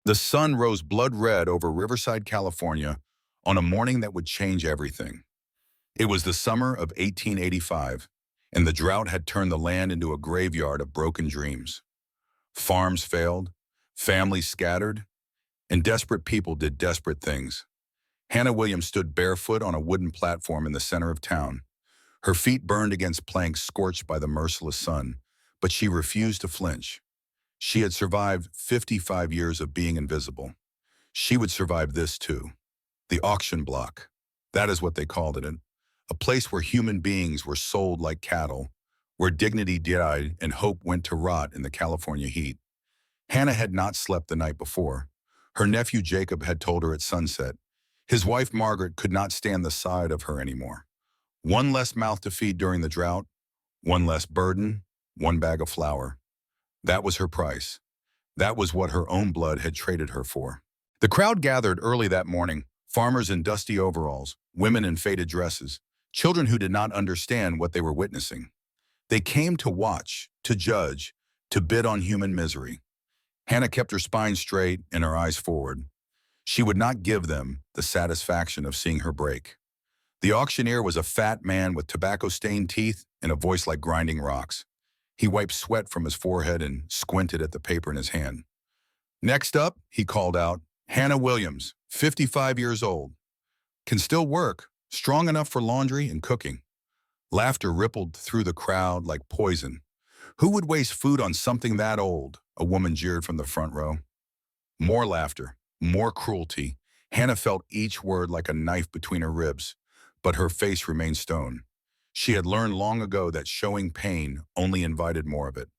The sun rose blood red over Riverside, California, on a morning that would change everything. It was the summer of 1885, and the drought had turned the land into a graveyard of broken dreams. Farms failed, families scattered, and desperate people did desperate things. Hannah Williams stood barefoot on a wooden platform in the center of town. Her feet burned against planks scorched by the merciless sun, but she refused to flinch. She had survived 55 years of being invisible. She would survive this too. The auction block. That is what they called it. A place where human beings were sold like cattle, where dignity died and hope went to rot in the California heat. Hannah had not slept the night before. Her nephew Jacob had told her at sunset. His wife Margaret could not stand the sight of her anymore. One less mouth to feed during the drought, one less burden, one bag of flour. That was her price. That was what her own blood had traded her for. The crowd gathered early that morning, farmers in dusty overalls, women in faded dresses, children who did not understand what they were witnessing. They came to watch, to judge, to bid on human misery. Hannah kept her spine straight and her eyes forward. She would not give them the satisfaction of seeing her break. The auctioneer was a fat man with tobacco-stained teeth and a voice like grinding rocks. He wiped sweat from his forehead and squinted at the paper in his hand. "Next up," he called out, "Hannah Williams, 55 years old. Can still work, strong enough for laundry and cooking." Laughter rippled through the crowd like poison. "Who would waste food on something that old?" a woman jeered from the front row. More laughter, more cruelty. Hannah felt each word like a knife between her ribs, but her face remained stone. She had learned long ago that showing pain only invited more of it.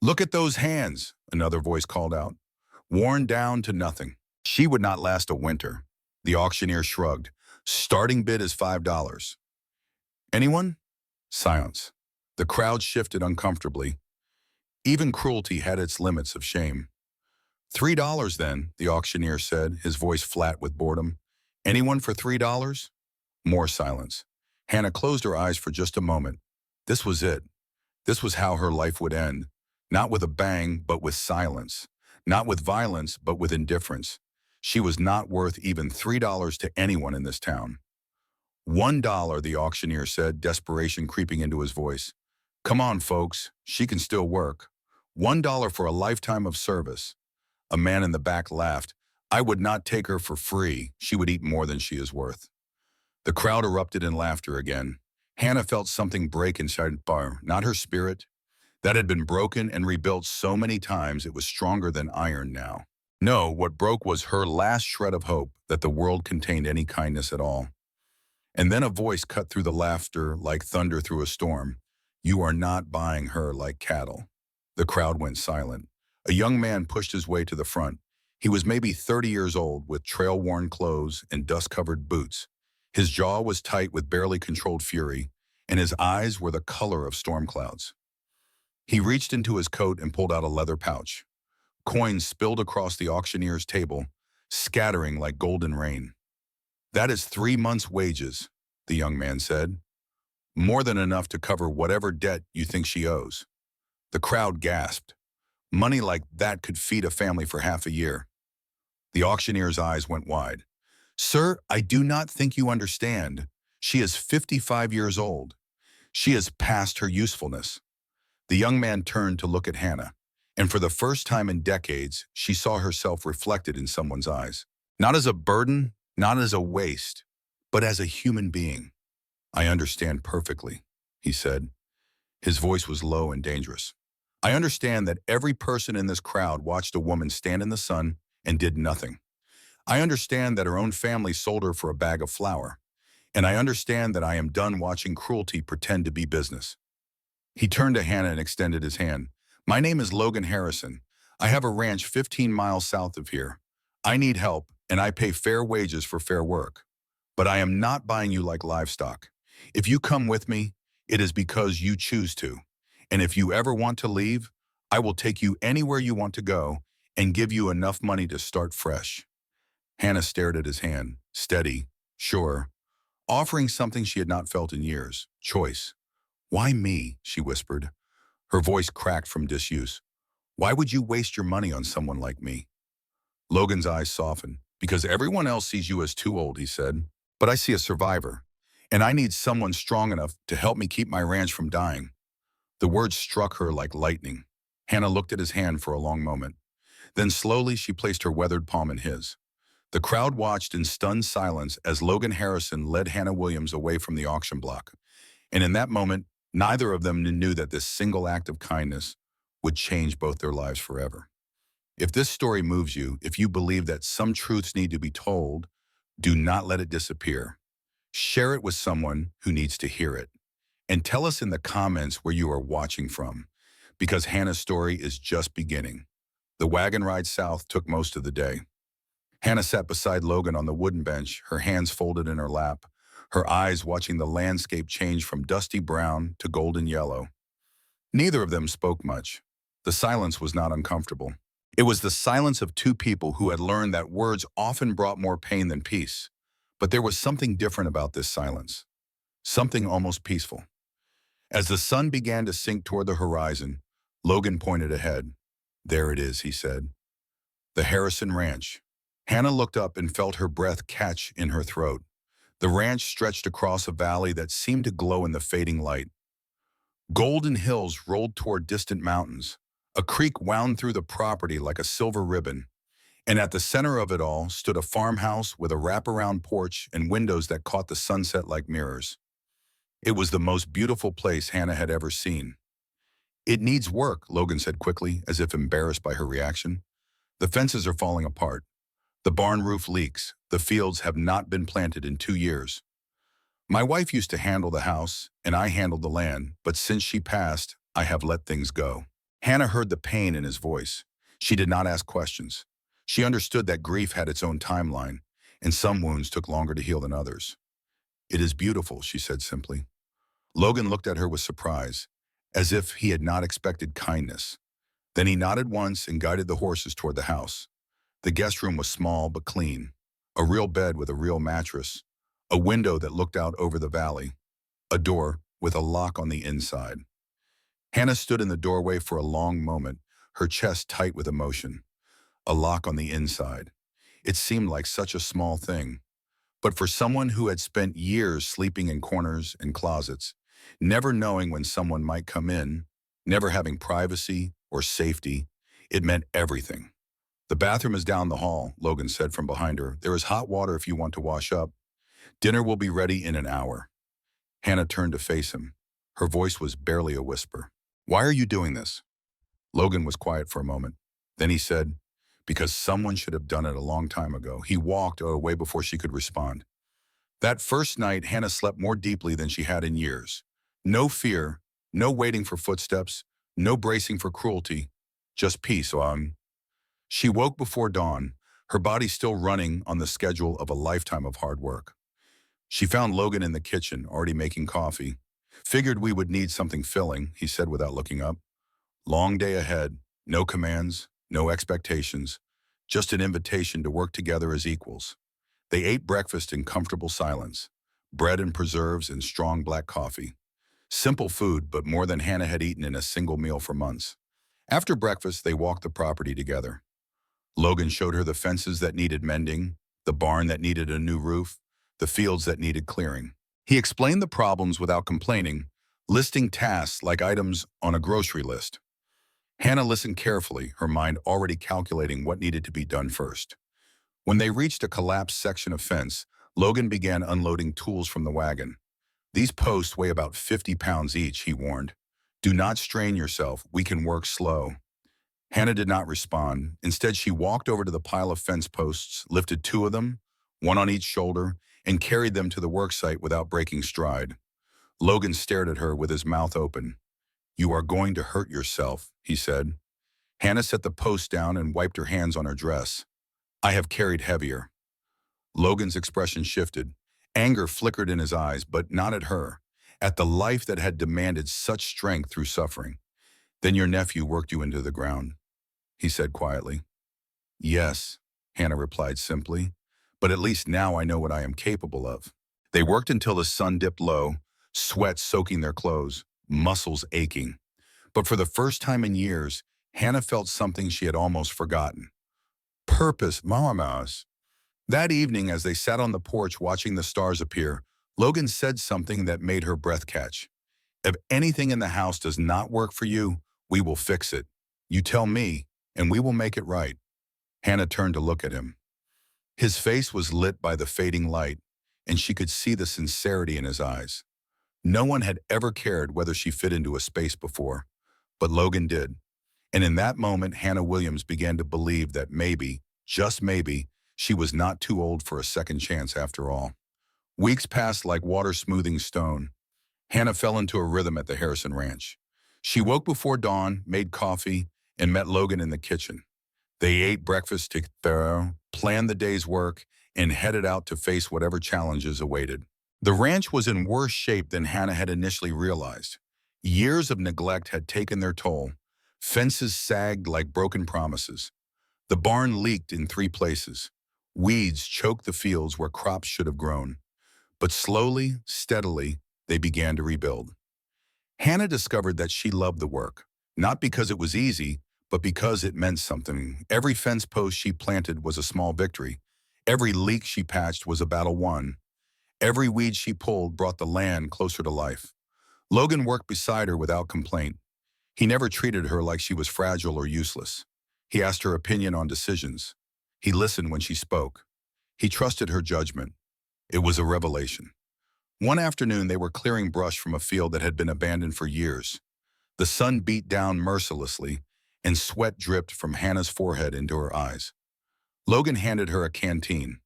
"Look at those hands," another voice called out. "Worn down to nothing." She would not last a winter. The auctioneer shrugged. "Starting bid is $5. Anyone?" Silence. The crowd shifted uncomfortably. Even cruelty had its limits of shame. $3 then, the auctioneer said, his voice flat with boredom. "Anyone for $3? More silence. Hannah closed her eyes for just a moment. This was it. This was how her life would end. Not with a bang, but with silence. Not with violence, but with indifference. She was not worth even $3 to anyone in this town. $1, the auctioneer said, desperation creeping into his voice. "Come on, folks. She can still work. $1 for a lifetime of service." A man in the back laughed. "I would not take her for free. She would eat more than she is worth." The crowd erupted in laughter again. Hannah felt something break inside her, not her spirit. That had been broken and rebuilt so many times it was stronger than iron now. No, what broke was her last shred of hope that the world contained any kindness at all. And then a voice cut through the laughter like thunder through a storm. "You are not buying her like cattle." The crowd went silent. A young man pushed his way to the front. He was maybe 30 years old, with trail-worn clothes and dust-covered boots. His jaw was tight with barely controlled fury, and his eyes were the color of storm clouds. He reached into his coat and pulled out a leather pouch. Coins spilled across the auctioneer's table, scattering like golden rain. "That is 3 months' wages," the young man said. "More than enough to cover whatever debt you think she owes." The crowd gasped. Money like that could feed a family for half a year. The auctioneer's eyes went wide. "Sir, I do not think you understand. She is 55 years old. She is past her usefulness." The young man turned to look at Hannah, and for the first time in decades, she saw herself reflected in someone's eyes. Not as a burden, not as a waste, but as a human being. "I understand perfectly," he said. His voice was low and dangerous. "I understand that every person in this crowd watched a woman stand in the sun and did nothing. I understand that her own family sold her for a bag of flour. And I understand that I am done watching cruelty pretend to be business." He turned to Hannah and extended his hand. "My name is Logan Harrison. I have a ranch 15 miles south of here. I need help, and I pay fair wages for fair work. But I am not buying you like livestock. If you come with me, it is because you choose to. And if you ever want to leave, I will take you anywhere you want to go and give you enough money to start fresh." Hannah stared at his hand, steady, sure, offering something she had not felt in years, choice. "Why me?" she whispered. Her voice cracked from disuse. "Why would you waste your money on someone like me?" Logan's eyes softened. Because everyone else sees you as too old, he said. But I see a survivor, and I need someone strong enough to help me keep my ranch from dying. The words struck her like lightning. Hannah looked at his hand for a long moment. Then slowly she placed her weathered palm in his. The crowd watched in stunned silence as Logan Harrison led Hannah Williams away from the auction block. And in that moment, neither of them knew that this single act of kindness would change both their lives forever. If this story moves you, if you believe that some truths need to be told, do not let it disappear. Share it with someone who needs to hear it. And tell us in the comments where you are watching from, because Hannah's story is just beginning. The wagon ride south took most of the day. Hannah sat beside Logan on the wooden bench, her hands folded in her lap, her eyes watching the landscape change from dusty brown to golden yellow. Neither of them spoke much. The silence was not uncomfortable. It was the silence of two people who had learned that words often brought more pain than peace. But there was something different about this silence, something almost peaceful. As the sun began to sink toward the horizon, Logan pointed ahead. There it is, he said. The Harrison Ranch. Hannah looked up and felt her breath catch in her throat. The ranch stretched across a valley that seemed to glow in the fading light. Golden hills rolled toward distant mountains. A creek wound through the property like a silver ribbon. And at the center of it all stood a farmhouse with a wraparound porch and windows that caught the sunset like mirrors. It was the most beautiful place Hannah had ever seen. It needs work, Logan said quickly, as if embarrassed by her reaction. The fences are falling apart. The barn roof leaks. The fields have not been planted in 2 years. My wife used to handle the house, and I handled the land, but since she passed, I have let things go. Hannah heard the pain in his voice. She did not ask questions. She understood that grief had its own timeline, and some wounds took longer to heal than others. It is beautiful, she said simply. Logan looked at her with surprise, as if he had not expected kindness. Then he nodded once and guided the horses toward the house. The guest room was small but clean. A real bed with a real mattress. A window that looked out over the valley. A door with a lock on the inside. Hannah stood in the doorway for a long moment, her chest tight with emotion. A lock on the inside. It seemed like such a small thing. But for someone who had spent years sleeping in corners and closets, never knowing when someone might come in, never having privacy or safety, it meant everything. The bathroom is down the hall, Logan said from behind her. There is hot water if you want to wash up. Dinner will be ready in an hour. Hannah turned to face him. Her voice was barely a whisper. Why are you doing this? Logan was quiet for a moment. Then he said, because someone should have done it a long time ago. He walked away before she could respond. That first night, Hannah slept more deeply than she had in years. No fear, no waiting for footsteps, no bracing for cruelty, just peace. She woke before dawn, her body still running on the schedule of a lifetime of hard work. She found Logan in the kitchen, already making coffee. Figured we would need something filling, he said without looking up. Long day ahead, no commands, no expectations, just an invitation to work together as equals. They ate breakfast in comfortable silence, bread and preserves and strong black coffee. Simple food, but more than Hannah had eaten in a single meal for months. After breakfast, they walked the property together. Logan showed her the fences that needed mending, the barn that needed a new roof, the fields that needed clearing. He explained the problems without complaining, listing tasks like items on a grocery list. Hannah listened carefully, her mind already calculating what needed to be done first. When they reached a collapsed section of fence, Logan began unloading tools from the wagon. These posts weigh about 50 pounds each, he warned. Do not strain yourself, we can work slow. Hannah did not respond. Instead, she walked over to the pile of fence posts, lifted 2 of them, one on each shoulder, and carried them to the worksite without breaking stride. Logan stared at her with his mouth open. You are going to hurt yourself, he said. Hannah set the post down and wiped her hands on her dress. I have carried heavier. Logan's expression shifted. Anger flickered in his eyes, but not at her, at the life that had demanded such strength through suffering. Then your nephew worked you into the ground, he said quietly. Yes, Hannah replied simply, but at least now I know what I am capable of. They worked until the sun dipped low, sweat soaking their clothes, muscles aching. But for the first time in years, Hannah felt something she had almost forgotten. purpose, mamas. That evening, as they sat on the porch watching the stars appear, Logan said something that made her breath catch. If anything in the house does not work for you, we will fix it. You tell me, and we will make it right. Hannah turned to look at him. His face was lit by the fading light, and she could see the sincerity in his eyes. No one had ever cared whether she fit into a space before, but Logan did. And in that moment, Hannah Williams began to believe that maybe, just maybe, she was not too old for a second chance after all. Weeks passed like water smoothing stone. Hannah fell into a rhythm at the Harrison Ranch. She woke before dawn, made coffee, and met Logan in the kitchen. They ate breakfast together, planned the day's work, and headed out to face whatever challenges awaited. The ranch was in worse shape than Hannah had initially realized. Years of neglect had taken their toll. Fences sagged like broken promises. The barn leaked in 3 places. Weeds choked the fields where crops should have grown. But slowly, steadily, they began to rebuild. Hannah discovered that she loved the work, not because it was easy, but because it meant something. Every fence post she planted was a small victory. Every leak she patched was a battle won. Every weed she pulled brought the land closer to life. Logan worked beside her without complaint. He never treated her like she was fragile or useless. He asked her opinion on decisions. He listened when she spoke. He trusted her judgment. It was a revelation. One afternoon, they were clearing brush from a field that had been abandoned for years. The sun beat down mercilessly, and sweat dripped from Hannah's forehead into her eyes. Logan handed her a canteen.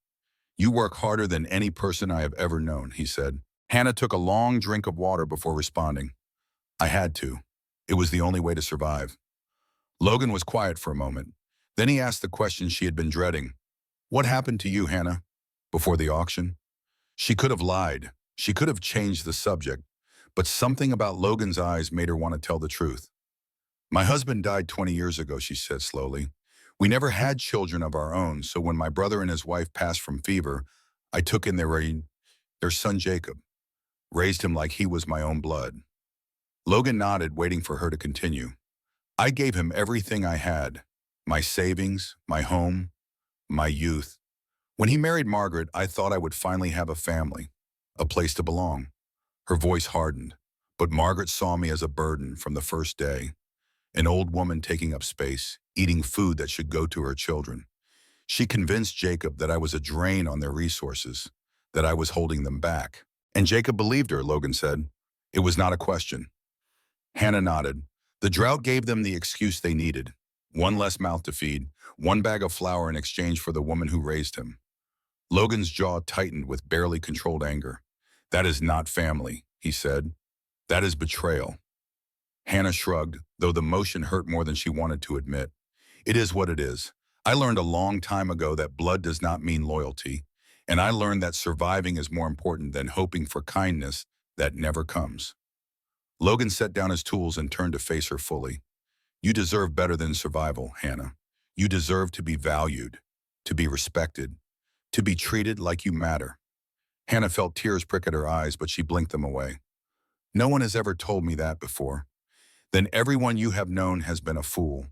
"You work harder than any person I have ever known," he said. Hannah took a long drink of water before responding. "I had to. It was the only way to survive." Logan was quiet for a moment. Then he asked the question she had been dreading. "What happened to you, Hannah, before the auction?" She could have lied. She could have changed the subject, but something about Logan's eyes made her want to tell the truth. "My husband died 20 years ago," she said slowly. "We never had children of our own, so when my brother and his wife passed from fever, I took in their son Jacob, raised him like he was my own blood." Logan nodded, waiting for her to continue. "I gave him everything I had, my savings, my home, my youth. When he married Margaret, I thought I would finally have a family, a place to belong." Her voice hardened, but Margaret saw me as a burden from the first day. An old woman taking up space, eating food that should go to her children. She convinced Jacob that I was a drain on their resources, that I was holding them back. And Jacob believed her, Logan said. It was not a question. Hannah nodded. The drought gave them the excuse they needed. One less mouth to feed, one bag of flour in exchange for the woman who raised him. Logan's jaw tightened with barely controlled anger. "That is not family," he said. "That is betrayal." Hannah shrugged, though the motion hurt more than she wanted to admit. "It is what it is. I learned a long time ago that blood does not mean loyalty, and I learned that surviving is more important than hoping for kindness that never comes." Logan set down his tools and turned to face her fully. "You deserve better than survival, Hannah. You deserve to be valued, to be respected, to be treated like you matter." Hannah felt tears prick at her eyes, but she blinked them away. "No one has ever told me that before." "Then everyone you have known has been a fool."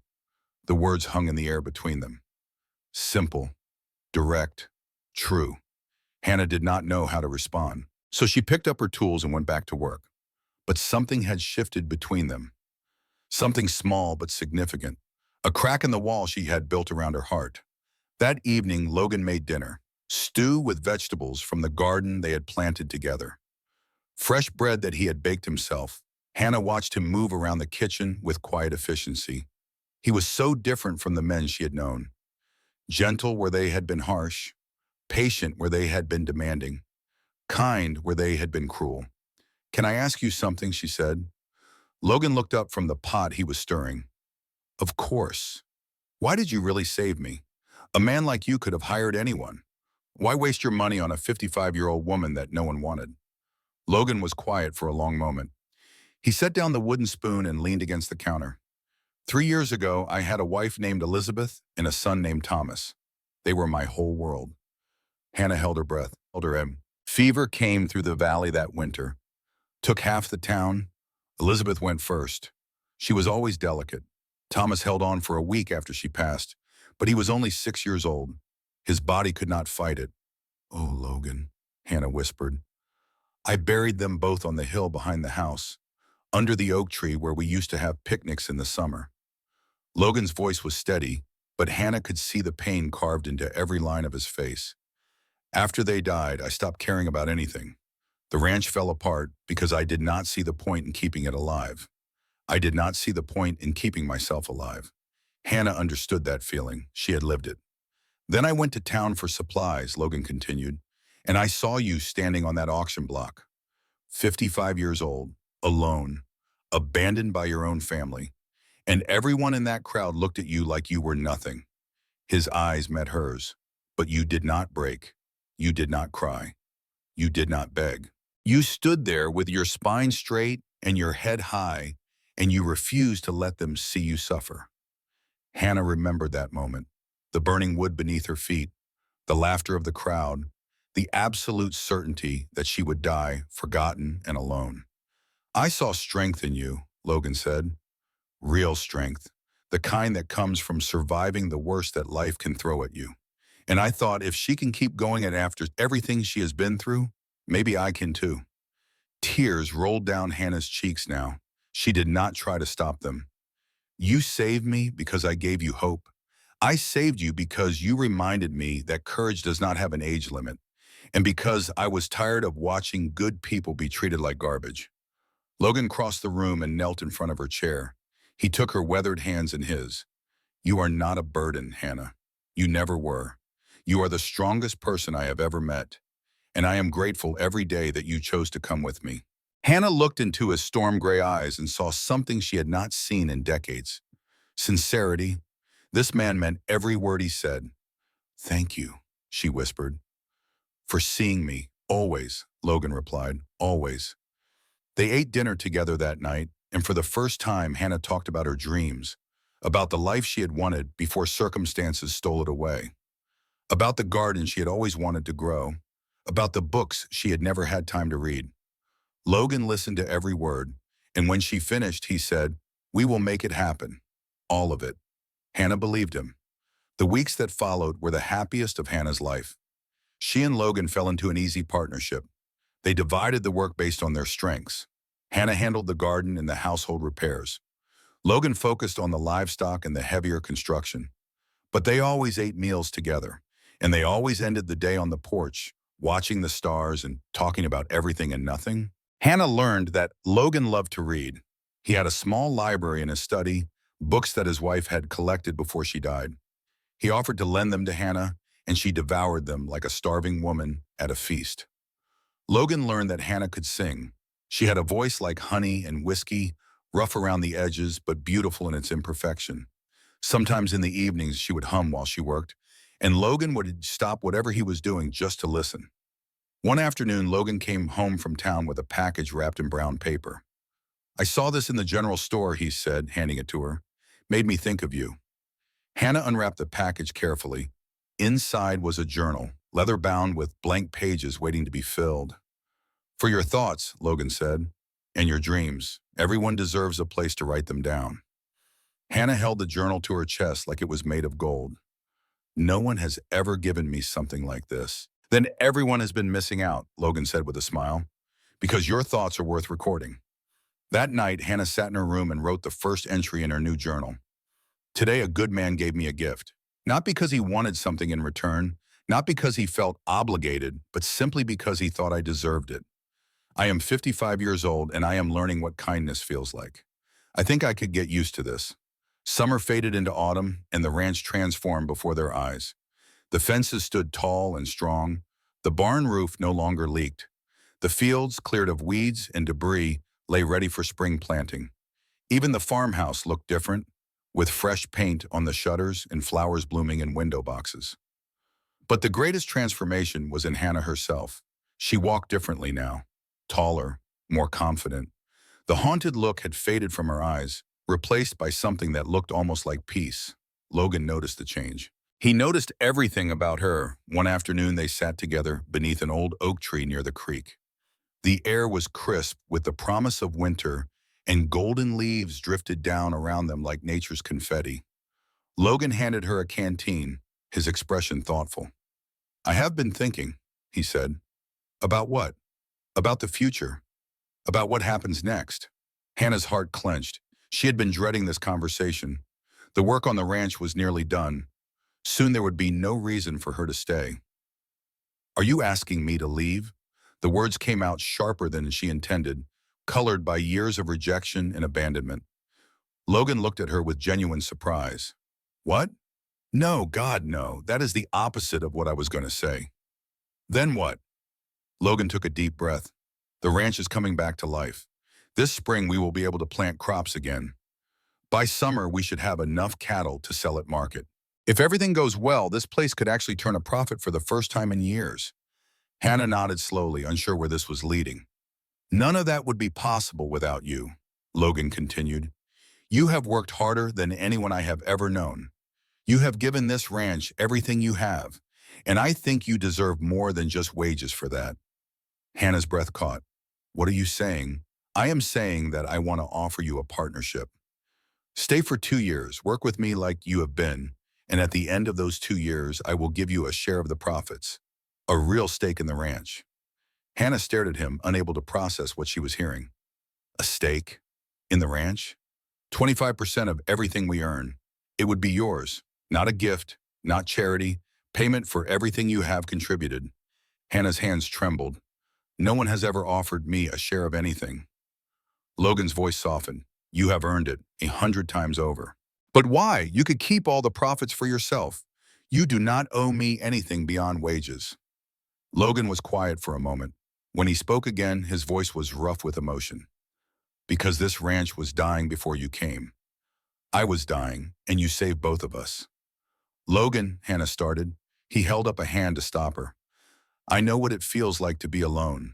The words hung in the air between them. Simple, direct, true. Hannah did not know how to respond, so she picked up her tools and went back to work. But something had shifted between them. Something small but significant. A crack in the wall she had built around her heart. That evening, Logan made dinner. Stew with vegetables from the garden they had planted together. Fresh bread that he had baked himself. Hannah watched him move around the kitchen with quiet efficiency. He was so different from the men she had known. Gentle where they had been harsh. Patient where they had been demanding. Kind where they had been cruel. "Can I ask you something?" she said. Logan looked up from the pot he was stirring. "Of course. Why did you really save me? A man like you could have hired anyone. Why waste your money on a 55-year-old woman that no one wanted?" Logan was quiet for a long moment. He set down the wooden spoon and leaned against the counter. 3 years ago, I had a wife named Elizabeth and a son named Thomas. They were my whole world. Hannah held her breath, held her head. Fever came through the valley that winter. Took half the town. Elizabeth went first. She was always delicate. Thomas held on for a week after she passed, But he was only 6 years old. His body could not fight it. "Oh, Logan," Hannah whispered. "I buried them both on the hill behind the house, under the oak tree where we used to have picnics in the summer." Logan's voice was steady, but Hannah could see the pain carved into every line of his face. "After they died, I stopped caring about anything. The ranch fell apart because I did not see the point in keeping it alive. I did not see the point in keeping myself alive." Hannah understood that feeling. She had lived it. "Then I went to town for supplies," Logan continued, "and I saw you standing on that auction block. 55 years old, alone, abandoned by your own family. And everyone in that crowd looked at you like you were nothing." His eyes met hers. "But you did not break. You did not cry. You did not beg. You stood there with your spine straight and your head high, and you refused to let them see you suffer." Hannah remembered that moment, the burning wood beneath her feet, the laughter of the crowd, the absolute certainty that she would die, forgotten and alone. "I saw strength in you," Logan said. "Real strength, the kind that comes from surviving the worst that life can throw at you. And I thought if she can keep going and after everything she has been through, maybe I can too." Tears rolled down Hannah's cheeks now. She did not try to stop them. "You saved me because I gave you hope. I saved you because you reminded me that courage does not have an age limit, and because I was tired of watching good people be treated like garbage." Logan crossed the room and knelt in front of her chair. He took her weathered hands in his. "You are not a burden, Hannah. You never were. You are the strongest person I have ever met, and I am grateful every day that you chose to come with me." Hannah looked into his storm gray eyes and saw something she had not seen in decades. Sincerity. This man meant every word he said. "Thank you," she whispered. "For seeing me, always," Logan replied, "always." They ate dinner together that night, and for the first time Hannah talked about her dreams, about the life she had wanted before circumstances stole it away, about the garden she had always wanted to grow, about the books she had never had time to read. Logan listened to every word, and when she finished, he said, "We will make it happen. All of it." Hannah believed him. The weeks that followed were the happiest of Hannah's life. She and Logan fell into an easy partnership. They divided the work based on their strengths. Hannah handled the garden and the household repairs. Logan focused on the livestock and the heavier construction. But they always ate meals together, and they always ended the day on the porch, watching the stars and talking about everything and nothing. Hannah learned that Logan loved to read. He had a small library in his study, books that his wife had collected before she died. He offered to lend them to Hannah, and she devoured them like a starving woman at a feast. Logan learned that Hannah could sing. She had a voice like honey and whiskey, rough around the edges but beautiful in its imperfection. Sometimes in the evenings she would hum while she worked, and Logan would stop whatever he was doing just to listen. One afternoon, Logan came home from town with a package wrapped in brown paper. "I saw this in the general store," he said, handing it to her. "Made me think of you." Hannah unwrapped the package carefully. Inside was a journal, leather-bound with blank pages waiting to be filled. "For your thoughts," Logan said, "and your dreams. Everyone deserves a place to write them down." Hannah held the journal to her chest like it was made of gold. "No one has ever given me something like this." "Then everyone has been missing out," Logan said with a smile, "because your thoughts are worth recording." That night, Hannah sat in her room and wrote the first entry in her new journal. "Today, a good man gave me a gift. Not because he wanted something in return, not because he felt obligated, but simply because he thought I deserved it. I am 55 years old, and I am learning what kindness feels like. I think I could get used to this." Summer faded into autumn, and the ranch transformed before their eyes. The fences stood tall and strong. The barn roof no longer leaked. The fields, cleared of weeds and debris, lay ready for spring planting. Even the farmhouse looked different, with fresh paint on the shutters and flowers blooming in window boxes. But the greatest transformation was in Hannah herself. She walked differently now, taller, more confident. The haunted look had faded from her eyes, replaced by something that looked almost like peace. Logan noticed the change. He noticed everything about her. One afternoon they sat together beneath an old oak tree near the creek. The air was crisp with the promise of winter, and golden leaves drifted down around them like nature's confetti. Logan handed her a canteen, his expression thoughtful. I have been thinking, he said. About what? About the future. About what happens next. Hannah's heart clenched. She had been dreading this conversation. The work on the ranch was nearly done. Soon there would be no reason for her to stay. Are you asking me to leave? The words came out sharper than she intended, colored by years of rejection and abandonment. Logan looked at her with genuine surprise. What? No, God, no. That is the opposite of what I was going to say. Then what? Logan took a deep breath. The ranch is coming back to life. This spring we will be able to plant crops again. By summer we should have enough cattle to sell at market. If everything goes well, this place could actually turn a profit for the first time in years. Hannah nodded slowly, unsure where this was leading. None of that would be possible without you, Logan continued. You have worked harder than anyone I have ever known. You have given this ranch everything you have, and I think you deserve more than just wages for that. Hannah's breath caught. What are you saying? I am saying that I want to offer you a partnership. Stay for 2 years, work with me like you have been, and at the end of those 2 years, I will give you a share of the profits, a real stake in the ranch. Hannah stared at him, unable to process what she was hearing. A stake? In the ranch? 25% of everything we earn. It would be yours, not a gift, not charity, payment for everything you have contributed. Hannah's hands trembled. No one has ever offered me a share of anything. Logan's voice softened. You have earned it 100 times over. But why? You could keep all the profits for yourself. You do not owe me anything beyond wages. Logan was quiet for a moment. When he spoke again, his voice was rough with emotion. Because this ranch was dying before you came. I was dying, and you saved both of us. Logan, Hannah started. He held up a hand to stop her. I know what it feels like to be alone,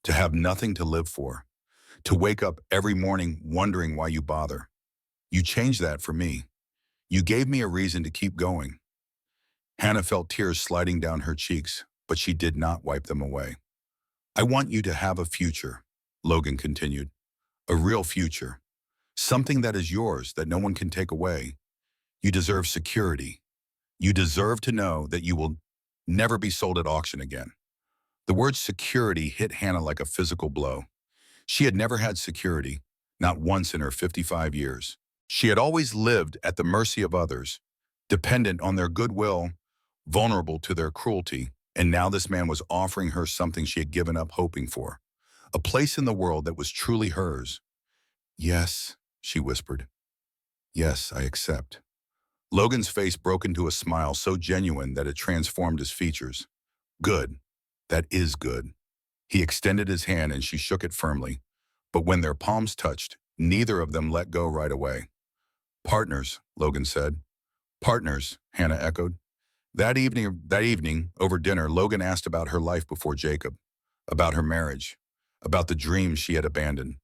to have nothing to live for, to wake up every morning wondering why you bother. You changed that for me. You gave me a reason to keep going. Hannah felt tears sliding down her cheeks, but she did not wipe them away. I want you to have a future, Logan continued. A real future. Something that is yours that no one can take away. You deserve security. You deserve to know that you will never be sold at auction again. The word security hit Hannah like a physical blow. She had never had security, not once in her 55 years. She had always lived at the mercy of others, dependent on their goodwill, vulnerable to their cruelty, and now this man was offering her something she had given up hoping for, a place in the world that was truly hers. Yes, she whispered. Yes, I accept. Logan's face broke into a smile so genuine that it transformed his features. Good. That is good. He extended his hand and she shook it firmly, but when their palms touched, neither of them let go right away. Partners, Logan said. Partners, Hannah echoed. That evening, over dinner, Logan asked about her life before Jacob, about her marriage, about the dreams she had abandoned.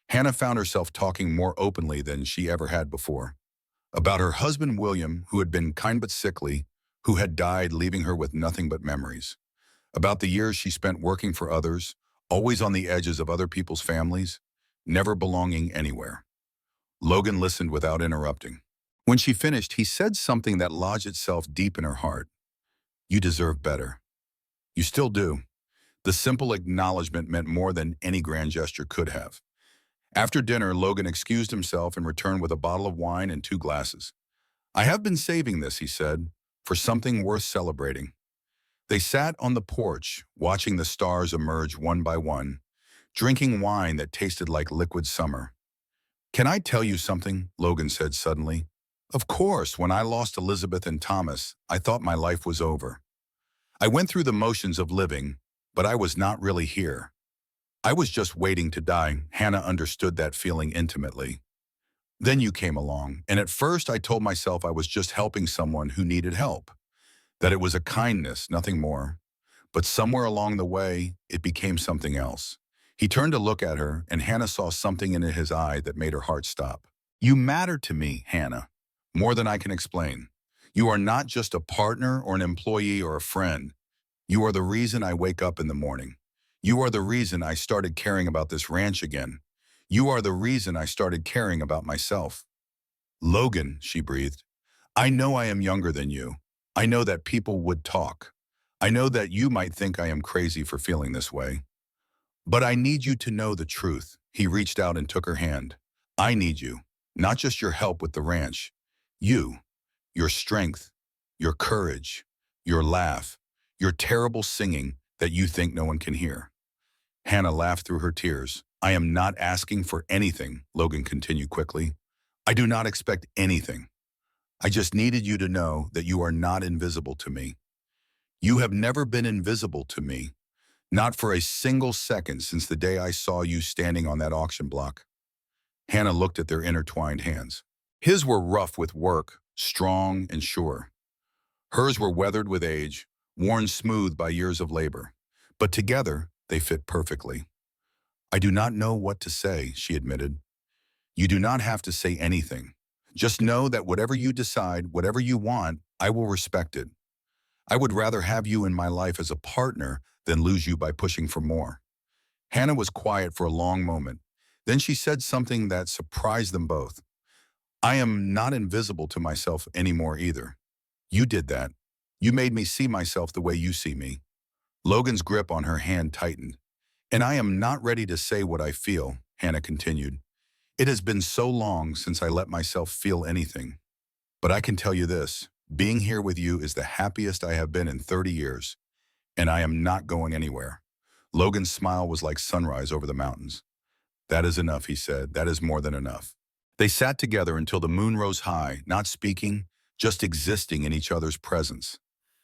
Hannah found herself talking more openly than she ever had before. About her husband, William, who had been kind but sickly, who had died, leaving her with nothing but memories. About the years she spent working for others, always on the edges of other people's families, never belonging anywhere. Logan listened without interrupting. When she finished, he said something that lodged itself deep in her heart. You deserve better. You still do. The simple acknowledgement meant more than any grand gesture could have. After dinner, Logan excused himself and returned with a bottle of wine and 2 glasses. I have been saving this, he said, for something worth celebrating. They sat on the porch, watching the stars emerge one by one, drinking wine that tasted like liquid summer. Can I tell you something? Logan said suddenly. Of course, when I lost Elizabeth and Thomas, I thought my life was over. I went through the motions of living, but I was not really here. I was just waiting to die. Hannah understood that feeling intimately. Then you came along, and at first I told myself I was just helping someone who needed help, that it was a kindness, nothing more. But somewhere along the way, it became something else. He turned to look at her, and Hannah saw something in his eye that made her heart stop. You matter to me, Hannah, more than I can explain. You are not just a partner or an employee or a friend. You are the reason I wake up in the morning. You are the reason I started caring about this ranch again. You are the reason I started caring about myself. Logan, she breathed, I know I am younger than you. I know that people would talk. I know that you might think I am crazy for feeling this way. But I need you to know the truth. He reached out and took her hand. I need you, not just your help with the ranch. You, your strength, your courage, your laugh, your terrible singing that you think no one can hear. Hannah laughed through her tears. I am not asking for anything, Logan continued quickly. I do not expect anything. I just needed you to know that you are not invisible to me. You have never been invisible to me, not for a single second since the day I saw you standing on that auction block. Hannah looked at their intertwined hands. His were rough with work, strong and sure. Hers were weathered with age, worn smooth by years of labor. But together, they fit perfectly. I do not know what to say, she admitted. You do not have to say anything. Just know that whatever you decide, whatever you want, I will respect it. I would rather have you in my life as a partner than lose you by pushing for more. Hannah was quiet for a long moment. Then she said something that surprised them both. I am not invisible to myself anymore either. You did that. You made me see myself the way you see me. Logan's grip on her hand tightened. And I am not ready to say what I feel, Hannah continued. It has been so long since I let myself feel anything. But I can tell you this, being here with you is the happiest I have been in 30 years, and I am not going anywhere. Logan's smile was like sunrise over the mountains. That is enough, he said. That is more than enough. They sat together until the moon rose high, not speaking, just existing in each other's presence.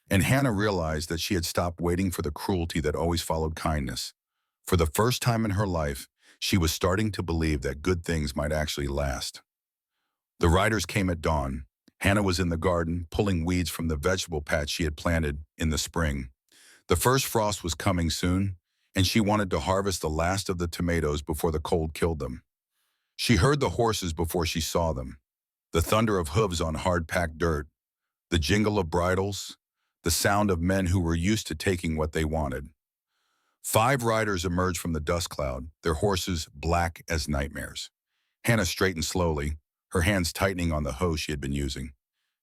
And Hannah realized that she had stopped waiting for the cruelty that always followed kindness. For the first time in her life, she was starting to believe that good things might actually last. The riders came at dawn. Hannah was in the garden, pulling weeds from the vegetable patch she had planted in the spring. The first frost was coming soon, and she wanted to harvest the last of the tomatoes before the cold killed them. She heard the horses before she saw them, the thunder of hooves on hard-packed dirt, the jingle of bridles, the sound of men who were used to taking what they wanted. 5 riders emerged from the dust cloud, their horses black as nightmares. Hannah straightened slowly, her hands tightening on the hoe she had been using.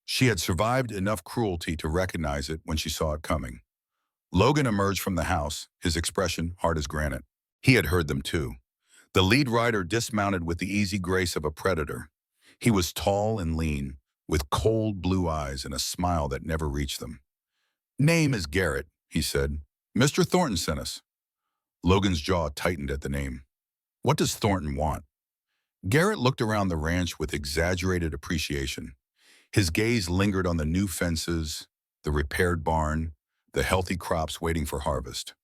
She had survived enough cruelty to recognize it when she saw it coming. Logan emerged from the house, his expression hard as granite. He had heard them too. The lead rider dismounted with the easy grace of a predator. He was tall and lean, with cold blue eyes and a smile that never reached them. Name is Garrett, he said. Mr. Thornton sent us. Logan's jaw tightened at the name. What does Thornton want? Garrett looked around the ranch with exaggerated appreciation. His gaze lingered on the new fences, the repaired barn, the healthy crops waiting for harvest.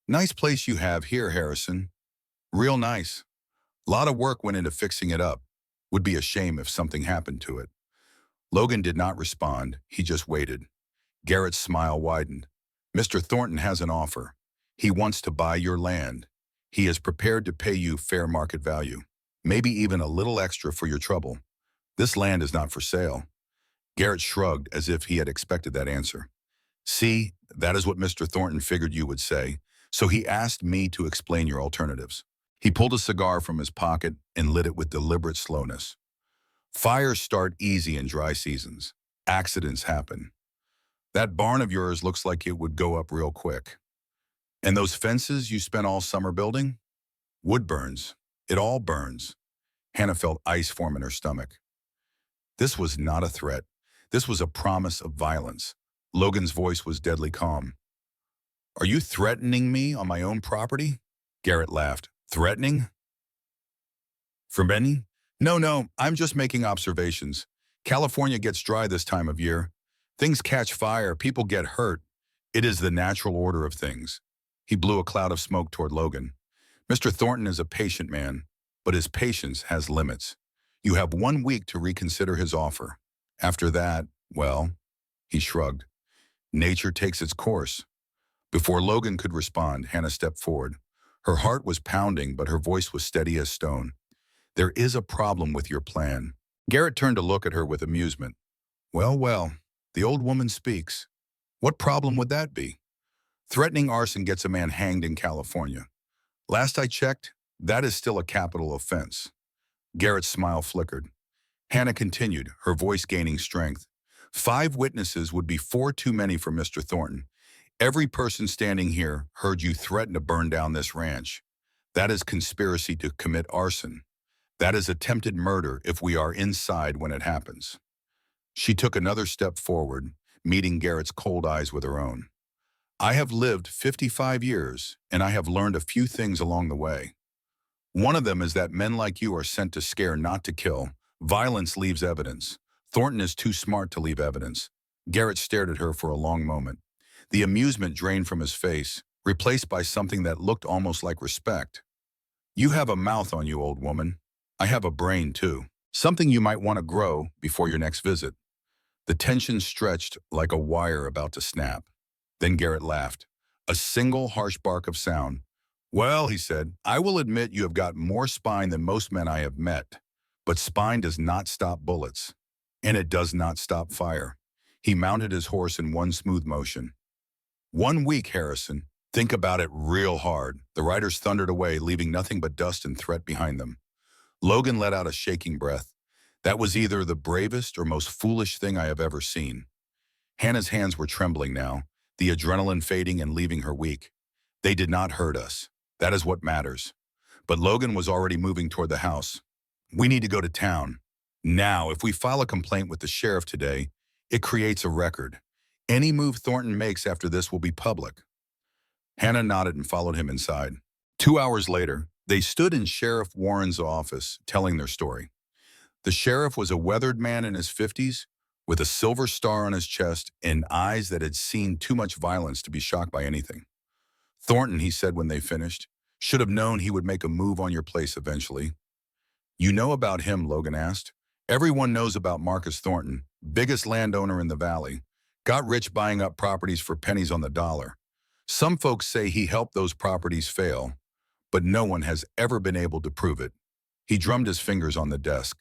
Nice place you have here, Harrison. Real nice. Lot of work went into fixing it up. Would be a shame if something happened to it. Logan did not respond. He just waited. Garrett's smile widened. Mr. Thornton has an offer. He wants to buy your land. He is prepared to pay you fair market value, maybe even a little extra for your trouble. This land is not for sale. Garrett shrugged as if he had expected that answer. See, that is what Mr. Thornton figured you would say, so he asked me to explain your alternatives. He pulled a cigar from his pocket and lit it with deliberate slowness. Fires start easy in dry seasons. Accidents happen. That barn of yours looks like it would go up real quick. And those fences you spent all summer building? Wood burns. It all burns. Hannah felt ice form in her stomach. This was not a threat. This was a promise of violence. Logan's voice was deadly calm. Are you threatening me on my own property? Garrett laughed. Threatening? For Benny? No, I'm just making observations. California gets dry this time of year. Things catch fire, people get hurt. It is the natural order of things. He blew a cloud of smoke toward Logan. Mr. Thornton is a patient man, but his patience has limits. You have 1 week to reconsider his offer. After that, well, he shrugged. Nature takes its course. Before Logan could respond, Hannah stepped forward. Her heart was pounding, but her voice was steady as stone. There is a problem with your plan. Garrett turned to look at her with amusement. Well, the old woman speaks. What problem would that be? Threatening arson gets a man hanged in California. Last I checked, that is still a capital offense. Garrett's smile flickered. Hannah continued, her voice gaining strength. 5 witnesses would be 4 too many for Mr. Thornton. Every person standing here heard you threaten to burn down this ranch. That is conspiracy to commit arson. That is attempted murder if we are inside when it happens. She took another step forward, meeting Garrett's cold eyes with her own. I have lived 55 years, and I have learned a few things along the way. One of them is that men like you are sent to scare, not to kill. Violence leaves evidence. Thornton is too smart to leave evidence. Garrett stared at her for a long moment. The amusement drained from his face, replaced by something that looked almost like respect. You have a mouth on you, old woman. I have a brain, too. Something you might want to grow before your next visit. The tension stretched like a wire about to snap. Then Garrett laughed. A single harsh bark of sound. Well, he said, I will admit you have got more spine than most men I have met. But spine does not stop bullets. And it does not stop fire. He mounted his horse in one smooth motion. 1 week, Harrison. Think about it real hard. The riders thundered away, leaving nothing but dust and threat behind them. Logan let out a shaking breath. That was either the bravest or most foolish thing I have ever seen. Hannah's hands were trembling now, the adrenaline fading and leaving her weak. They did not hurt us. That is what matters. But Logan was already moving toward the house. We need to go to town. Now, if we file a complaint with the sheriff today, it creates a record. Any move Thornton makes after this will be public. Hannah nodded and followed him inside. 2 hours later, they stood in Sheriff Warren's office telling their story. The sheriff was a weathered man in his 50s, with a silver star on his chest and eyes that had seen too much violence to be shocked by anything. Thornton, he said when they finished, should have known he would make a move on your place eventually. You know about him, Logan asked. Everyone knows about Marcus Thornton, biggest landowner in the valley. Got rich buying up properties for pennies on the dollar. Some folks say he helped those properties fail, but no one has ever been able to prove it. He drummed his fingers on the desk.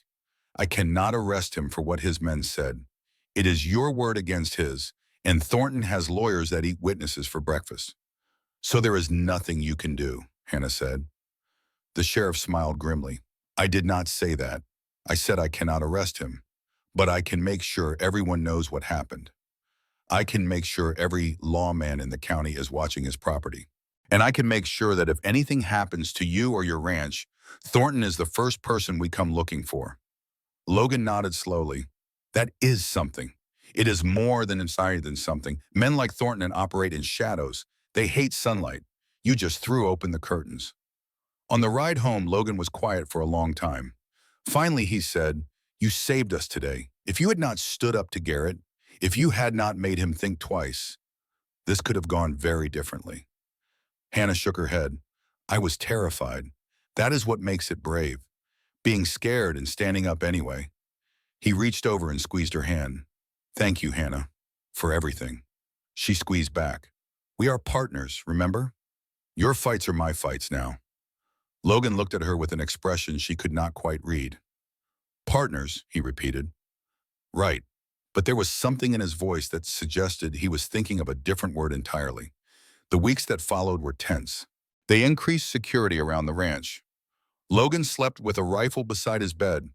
I cannot arrest him for what his men said. It is your word against his, and Thornton has lawyers that eat witnesses for breakfast. So there is nothing you can do, Hannah said. The sheriff smiled grimly. I did not say that. I said I cannot arrest him, but I can make sure everyone knows what happened. I can make sure every lawman in the county is watching his property. And I can make sure that if anything happens to you or your ranch, Thornton is the first person we come looking for. Logan nodded slowly. That is something. It is more than inside than something. Men like Thornton operate in shadows. They hate sunlight. You just threw open the curtains. On the ride home, Logan was quiet for a long time. Finally, he said, you saved us today. If you had not stood up to Garrett, if you had not made him think twice, this could have gone very differently. Hannah shook her head. I was terrified. That is what makes it brave. Being scared and standing up anyway. He reached over and squeezed her hand. Thank you, Hannah, for everything. She squeezed back. We are partners, remember? Your fights are my fights now. Logan looked at her with an expression she could not quite read. Partners, he repeated. Right, but there was something in his voice that suggested he was thinking of a different word entirely. The weeks that followed were tense. They increased security around the ranch. Logan slept with a rifle beside his bed.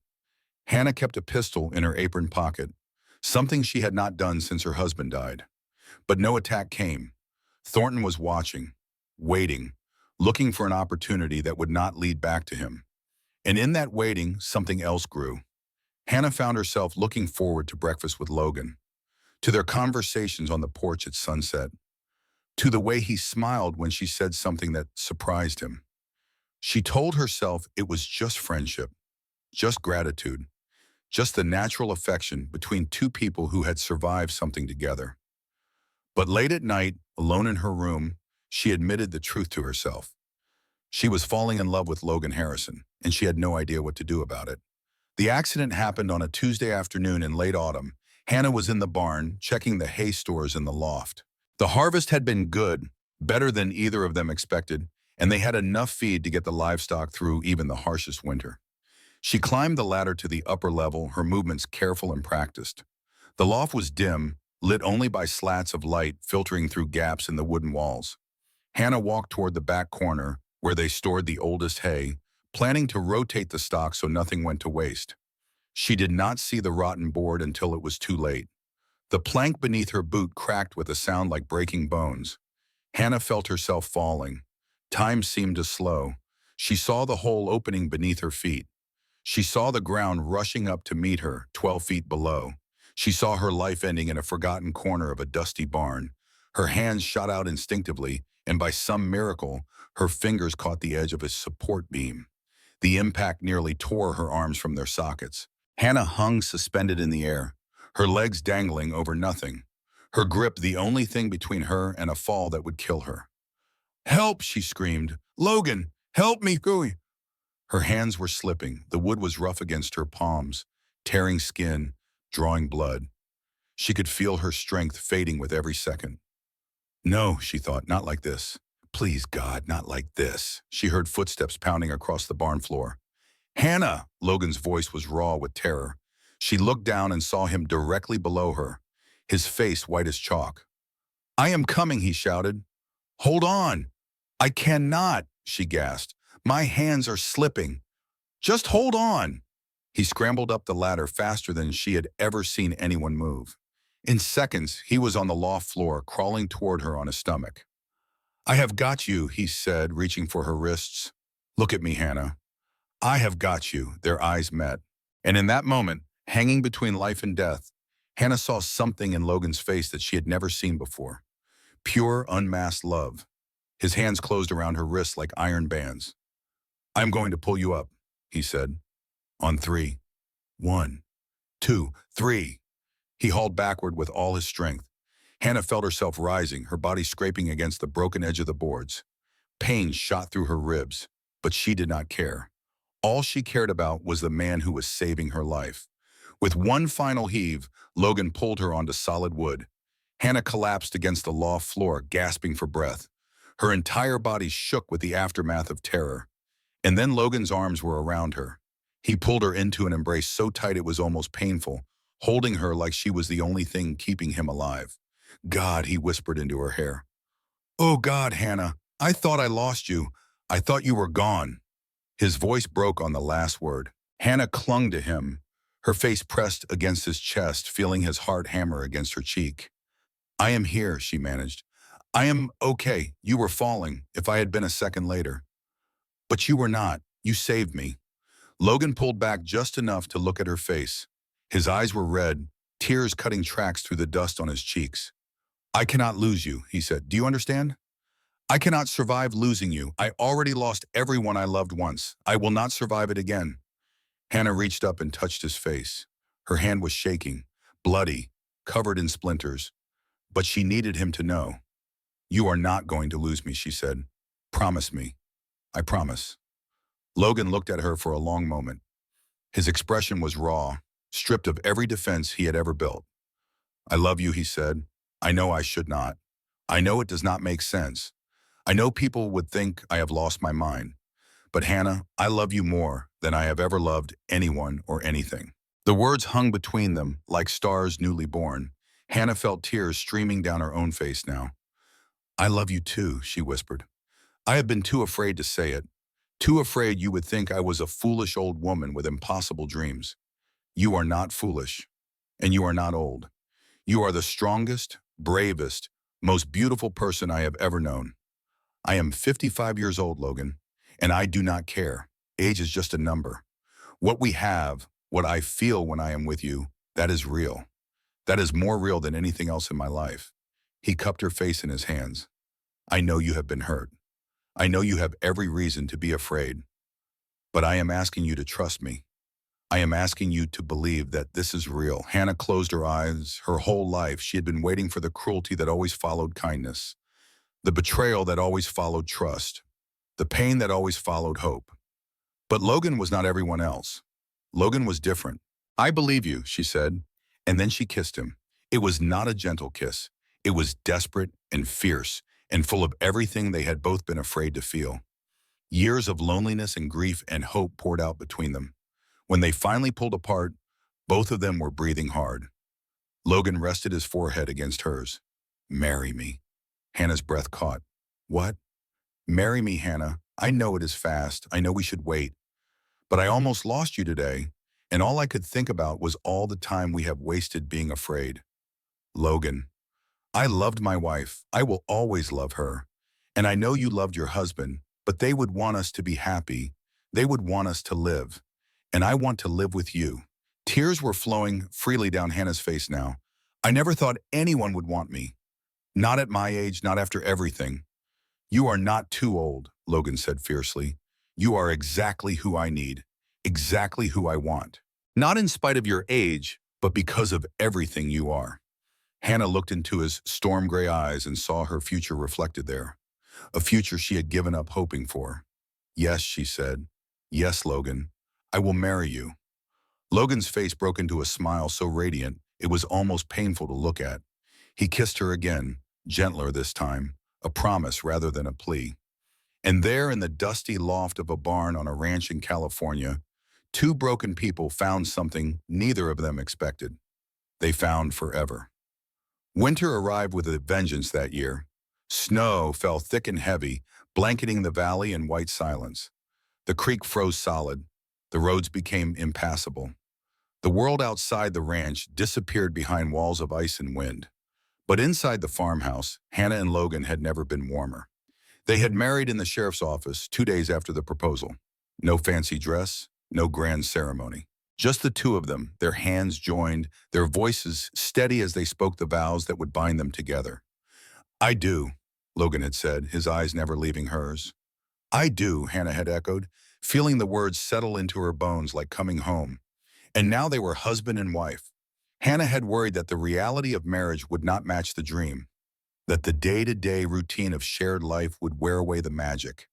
Hannah kept a pistol in her apron pocket, something she had not done since her husband died. But no attack came. Thornton was watching, waiting, looking for an opportunity that would not lead back to him. And in that waiting, something else grew. Hannah found herself looking forward to breakfast with Logan, to their conversations on the porch at sunset, to the way he smiled when she said something that surprised him. She told herself it was just friendship, just gratitude, just the natural affection between two people who had survived something together. But late at night, alone in her room, she admitted the truth to herself. She was falling in love with Logan Harrison, and she had no idea what to do about it. The accident happened on a Tuesday afternoon in late autumn. Hannah was in the barn, checking the hay stores in the loft. The harvest had been good, better than either of them expected, and they had enough feed to get the livestock through even the harshest winter. She climbed the ladder to the upper level, her movements careful and practiced. The loft was dim, lit only by slats of light filtering through gaps in the wooden walls. Hannah walked toward the back corner, where they stored the oldest hay, planning to rotate the stock so nothing went to waste. She did not see the rotten board until it was too late. The plank beneath her boot cracked with a sound like breaking bones. Hannah felt herself falling. Time seemed to slow. She saw the hole opening beneath her feet. She saw the ground rushing up to meet her, 12 feet below. She saw her life ending in a forgotten corner of a dusty barn. Her hands shot out instinctively, and by some miracle, her fingers caught the edge of a support beam. The impact nearly tore her arms from their sockets. Hannah hung suspended in the air, her legs dangling over nothing, her grip the only thing between her and a fall that would kill her. "Help!" she screamed. "Logan, help me!" Gooey. Her hands were slipping. The wood was rough against her palms, tearing skin, drawing blood. She could feel her strength fading with every second. No, she thought, not like this. Please, God, not like this. She heard footsteps pounding across the barn floor. Hannah! Logan's voice was raw with terror. She looked down and saw him directly below her, his face white as chalk. "I am coming," he shouted. "Hold on." "I cannot," she gasped. "My hands are slipping. Just hold on." He scrambled up the ladder faster than she had ever seen anyone move. In seconds, he was on the loft floor, crawling toward her on his stomach. "I have got you," he said, reaching for her wrists. "Look at me, Hannah. I have got you." Their eyes met. And in that moment, hanging between life and death, Hannah saw something in Logan's face that she had never seen before. Pure, unmasked love. His hands closed around her wrists like iron bands. "I'm going to pull you up," he said. "On three. 1, 2, 3. He hauled backward with all his strength. Hannah felt herself rising, her body scraping against the broken edge of the boards. Pain shot through her ribs, but she did not care. All she cared about was the man who was saving her life. With one final heave, Logan pulled her onto solid wood. Hannah collapsed against the loft floor, gasping for breath. Her entire body shook with the aftermath of terror. And then Logan's arms were around her. He pulled her into an embrace so tight it was almost painful, holding her like she was the only thing keeping him alive. "God," he whispered into her hair. "Oh God, Hannah, I thought I lost you. I thought you were gone." His voice broke on the last word. Hannah clung to him, her face pressed against his chest, feeling his heart hammer against her cheek. "I am here," she managed. "I am okay. You were falling, if I had been a second later. But you were not. You saved me." Logan pulled back just enough to look at her face. His eyes were red, tears cutting tracks through the dust on his cheeks. "I cannot lose you," he said. "Do you understand? I cannot survive losing you. I already lost everyone I loved once. I will not survive it again." Hannah reached up and touched his face. Her hand was shaking, bloody, covered in splinters. But she needed him to know. "You are not going to lose me," she said. "Promise me." "I promise." Logan looked at her for a long moment. His expression was raw, stripped of every defense he had ever built. "I love you," he said. "I know I should not. I know it does not make sense. I know people would think I have lost my mind. But Hannah, I love you more than I have ever loved anyone or anything." The words hung between them like stars newly born. Hannah felt tears streaming down her own face now. "I love you too," she whispered. "I have been too afraid to say it. Too afraid you would think I was a foolish old woman with impossible dreams. You are not foolish, and you are not old. You are the strongest, bravest, most beautiful person I have ever known. I am 55 years old, Logan, and I do not care. Age is just a number. What we have, what I feel when I am with you, that is real. That is more real than anything else in my life." He cupped her face in his hands. "I know you have been hurt. I know you have every reason to be afraid. But I am asking you to trust me. I am asking you to believe that this is real." Hannah closed her eyes. Her whole life, she had been waiting for the cruelty that always followed kindness, the betrayal that always followed trust, the pain that always followed hope. But Logan was not everyone else. Logan was different. "I believe you," she said, and then she kissed him. It was not a gentle kiss. It was desperate and fierce and full of everything they had both been afraid to feel. Years of loneliness and grief and hope poured out between them. When they finally pulled apart, both of them were breathing hard. Logan rested his forehead against hers. "Marry me." Hannah's breath caught. "What?" "Marry me, Hannah. I know it is fast. I know we should wait. But I almost lost you today, and all I could think about was all the time we have wasted being afraid." Logan, I loved my wife. I will always love her. And I know you loved your husband, but they would want us to be happy. They would want us to live. And I want to live with you. Tears were flowing freely down Hannah's face now. I never thought anyone would want me. Not at my age, not after everything. You are not too old, Logan said fiercely. You are exactly who I need, exactly who I want. Not in spite of your age, but because of everything you are. Hannah looked into his storm gray eyes and saw her future reflected there, a future she had given up hoping for. Yes, she said. Yes, Logan, I will marry you. Logan's face broke into a smile so radiant it was almost painful to look at. He kissed her again, gentler this time, a promise rather than a plea. And there in the dusty loft of a barn on a ranch in California, two broken people found something neither of them expected. They found forever. Winter arrived with a vengeance that year. Snow fell thick and heavy, blanketing the valley in white silence. The creek froze solid. The roads became impassable. The world outside the ranch disappeared behind walls of ice and wind. But inside the farmhouse, Hannah and Logan had never been warmer. They had married in the sheriff's office 2 days after the proposal. No fancy dress, no grand ceremony. Just the two of them, their hands joined, their voices steady as they spoke the vows that would bind them together. I do, Logan had said, his eyes never leaving hers. I do, Hannah had echoed, feeling the words settle into her bones like coming home. And now they were husband and wife. Hannah had worried that the reality of marriage would not match the dream, that the day-to-day routine of shared life would wear away the magic,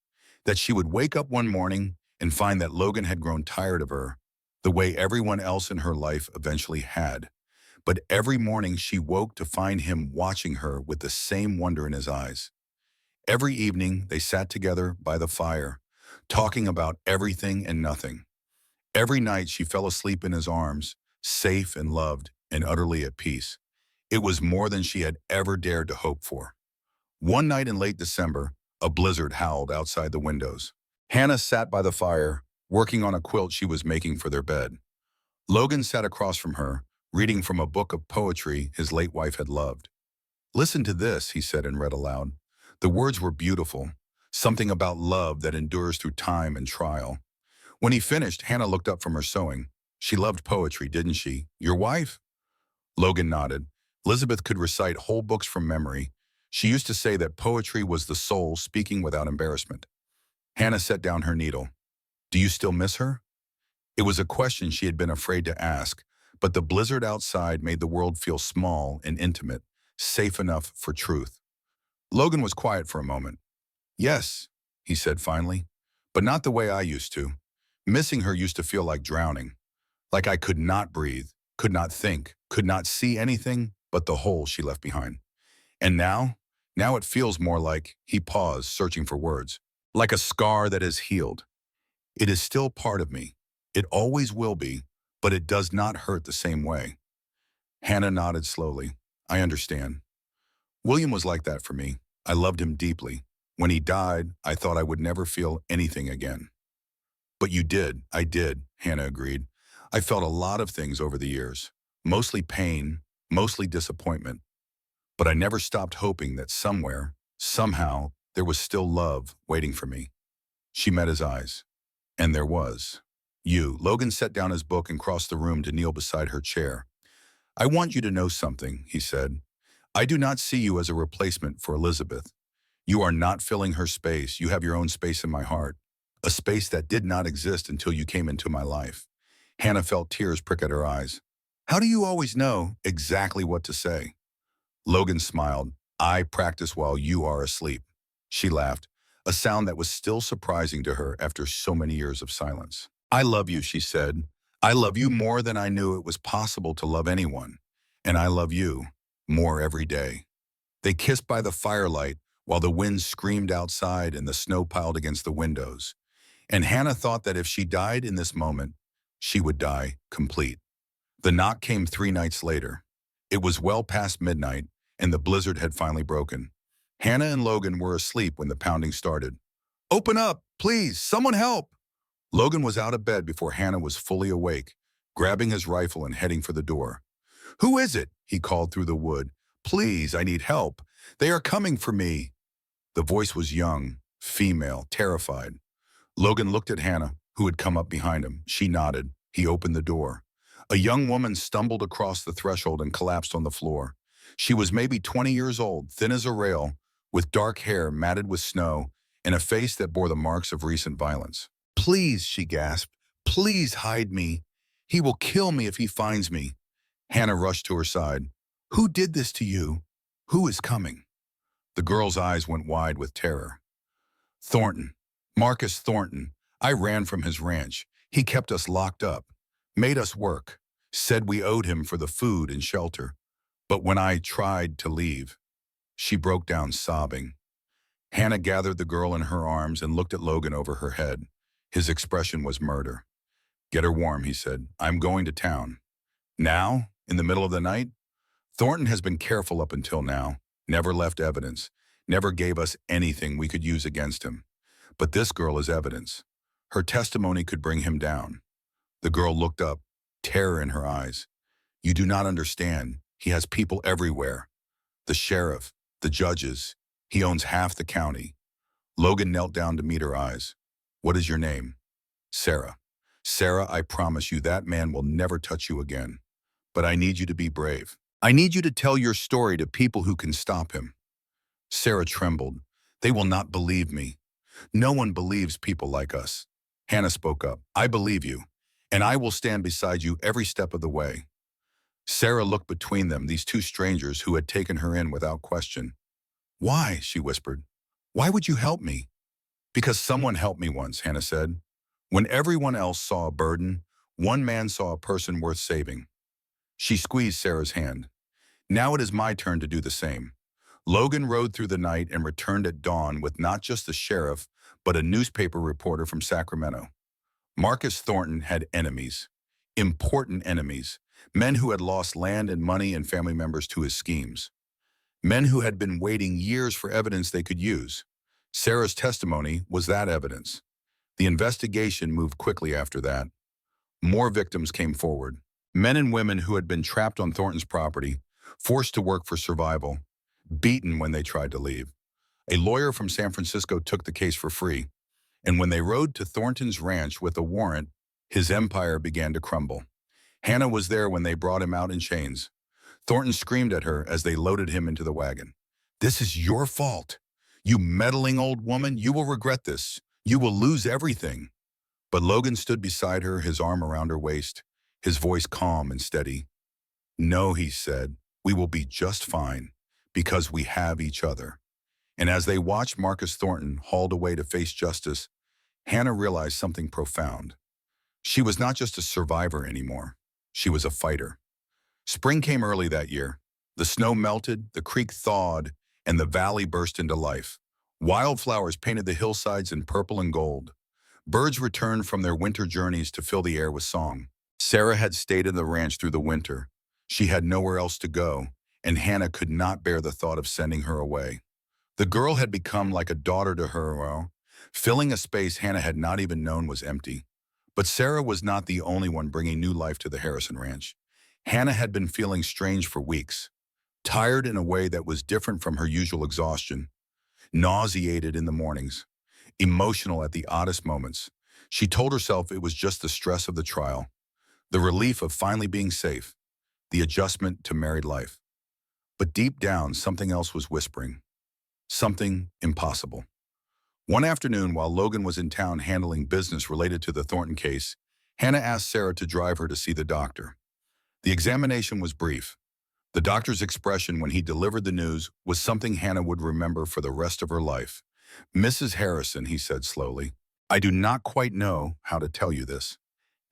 that she would wake up one morning and find that Logan had grown tired of her, the way everyone else in her life eventually had. But every morning she woke to find him watching her with the same wonder in his eyes. Every evening they sat together by the fire, talking about everything and nothing. Every night she fell asleep in his arms, safe and loved and utterly at peace. It was more than she had ever dared to hope for. One night in late December, a blizzard howled outside the windows. Hannah sat by the fire, working on a quilt she was making for their bed. Logan sat across from her, reading from a book of poetry his late wife had loved. Listen to this, he said and read aloud. The words were beautiful, something about love that endures through time and trial. When he finished, Hannah looked up from her sewing. She loved poetry, didn't she? Your wife? Logan nodded. Elizabeth could recite whole books from memory. She used to say that poetry was the soul speaking without embarrassment. Hannah set down her needle. Do you still miss her? It was a question she had been afraid to ask, but the blizzard outside made the world feel small and intimate, safe enough for truth. Logan was quiet for a moment. Yes, he said finally, but not the way I used to. Missing her used to feel like drowning, like I could not breathe, could not think, could not see anything but the hole she left behind. And now it feels more like, he paused, searching for words, like a scar that has healed. It is still part of me. It always will be, but it does not hurt the same way. Hannah nodded slowly. I understand. William was like that for me. I loved him deeply. When he died, I thought I would never feel anything again. But you did. I did, Hannah agreed. I felt a lot of things over the years, mostly pain, mostly disappointment. But I never stopped hoping that somewhere, somehow, there was still love waiting for me. She met his eyes. And there was. You. Logan set down his book and crossed the room to kneel beside her chair. I want you to know something, he said. I do not see you as a replacement for Elizabeth. You are not filling her space. You have your own space in my heart, a space that did not exist until you came into my life. Hannah felt tears prick at her eyes. How do you always know exactly what to say? Logan smiled. I practice while you are asleep. She laughed, a sound that was still surprising to her after so many years of silence. I love you, she said. I love you more than I knew it was possible to love anyone. And I love you more every day. They kissed by the firelight while the wind screamed outside and the snow piled against the windows. And Hannah thought that if she died in this moment, she would die complete. The knock came 3 nights later. It was well past midnight, and the blizzard had finally broken. Hannah and Logan were asleep when the pounding started. Open up, please, someone help! Logan was out of bed before Hannah was fully awake, grabbing his rifle and heading for the door. Who is it? he called through the wood. Please, I need help. They are coming for me. The voice was young, female, terrified. Logan looked at Hannah, who had come up behind him. She nodded. He opened the door. A young woman stumbled across the threshold and collapsed on the floor. She was maybe 20 years old, thin as a rail, with dark hair matted with snow and a face that bore the marks of recent violence. Please, she gasped. Please hide me. He will kill me if he finds me. Hannah rushed to her side. Who did this to you? Who is coming? The girl's eyes went wide with terror. Thornton. Marcus Thornton. I ran from his ranch. He kept us locked up, made us work, said we owed him for the food and shelter. But when I tried to leave, she broke down sobbing. Hannah gathered the girl in her arms and looked at Logan over her head. His expression was murder. Get her warm, he said. I'm going to town. Now? In the middle of the night? Thornton has been careful up until now, never left evidence, never gave us anything we could use against him. But this girl is evidence. Her testimony could bring him down. The girl looked up, terror in her eyes. You do not understand. He has people everywhere. The sheriff, the judges. He owns half the county. Logan knelt down to meet her eyes. What is your name? Sarah. Sarah, I promise you that man will never touch you again. But I need you to be brave. I need you to tell your story to people who can stop him. Sarah trembled. They will not believe me. No one believes people like us. Hannah spoke up. I believe you, and I will stand beside you every step of the way. Sarah looked between them, these two strangers who had taken her in without question. Why? She whispered. Why would you help me? Because someone helped me once, Hannah said. When everyone else saw a burden, one man saw a person worth saving. She squeezed Sarah's hand. Now it is my turn to do the same. Logan rode through the night and returned at dawn with not just the sheriff, but a newspaper reporter from Sacramento. Marcus Thornton had enemies, important enemies, men who had lost land and money and family members to his schemes. Men who had been waiting years for evidence they could use. Sarah's testimony was that evidence. The investigation moved quickly after that. More victims came forward. Men and women who had been trapped on Thornton's property, forced to work for survival, beaten when they tried to leave. A lawyer from San Francisco took the case for free, and when they rode to Thornton's ranch with a warrant, his empire began to crumble. Hannah was there when they brought him out in chains. Thornton screamed at her as they loaded him into the wagon. This is your fault. You meddling old woman, you will regret this. You will lose everything. But Logan stood beside her, his arm around her waist, his voice calm and steady. No, he said, we will be just fine, because we have each other. And as they watched Marcus Thornton hauled away to face justice, Hannah realized something profound. She was not just a survivor anymore. She was a fighter. Spring came early that year. The snow melted, the creek thawed, and the valley burst into life. Wildflowers painted the hillsides in purple and gold. Birds returned from their winter journeys to fill the air with song. Sarah had stayed in the ranch through the winter. She had nowhere else to go, and Hannah could not bear the thought of sending her away. The girl had become like a daughter to her, filling a space Hannah had not even known was empty. But Sarah was not the only one bringing new life to the Harrison Ranch. Hannah had been feeling strange for weeks, tired in a way that was different from her usual exhaustion, nauseated in the mornings, emotional at the oddest moments. She told herself it was just the stress of the trial, the relief of finally being safe, the adjustment to married life. But deep down, something else was whispering. Something impossible. One afternoon, while Logan was in town handling business related to the Thornton case, Hannah asked Sarah to drive her to see the doctor. The examination was brief. The doctor's expression when he delivered the news was something Hannah would remember for the rest of her life. Mrs. Harrison, he said slowly, I do not quite know how to tell you this.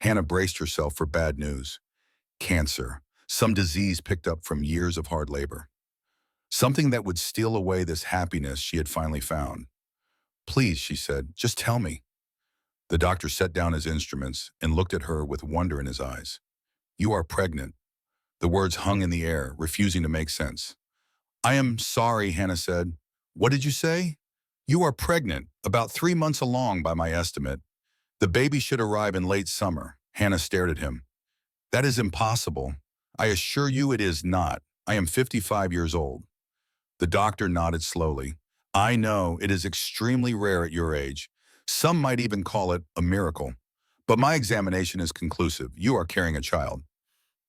Hannah braced herself for bad news. Cancer, some disease picked up from years of hard labor. Something that would steal away this happiness she had finally found. Please, she said, just tell me. The doctor set down his instruments and looked at her with wonder in his eyes. You are pregnant. The words hung in the air, refusing to make sense. I am sorry, Hannah said. What did you say? You are pregnant, about 3 months along by my estimate. The baby should arrive in late summer. Hannah stared at him. That is impossible. I assure you it is not. I am 55 years old. The doctor nodded slowly. I know it is extremely rare at your age. Some might even call it a miracle. But my examination is conclusive. You are carrying a child.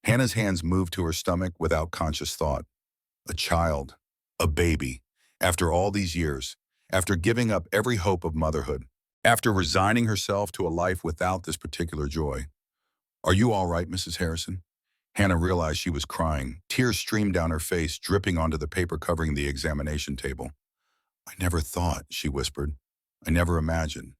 Hannah's hands moved to her stomach without conscious thought. A child. A baby. After all these years. After giving up every hope of motherhood. After resigning herself to a life without this particular joy. Are you all right, Mrs. Harrison? Hannah realized she was crying. Tears streamed down her face, dripping onto the paper covering the examination table. I never thought, she whispered. I never imagined.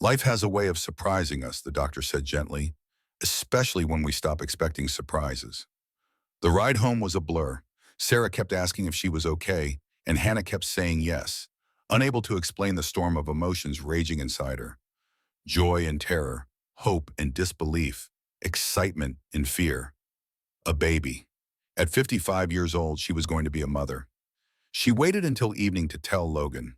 Life has a way of surprising us, the doctor said gently, especially when we stop expecting surprises. The ride home was a blur. Sarah kept asking if she was okay, and Hannah kept saying yes, unable to explain the storm of emotions raging inside her. Joy and terror, hope and disbelief, excitement and fear. A baby. At 55 years old, she was going to be a mother. She waited until evening to tell Logan.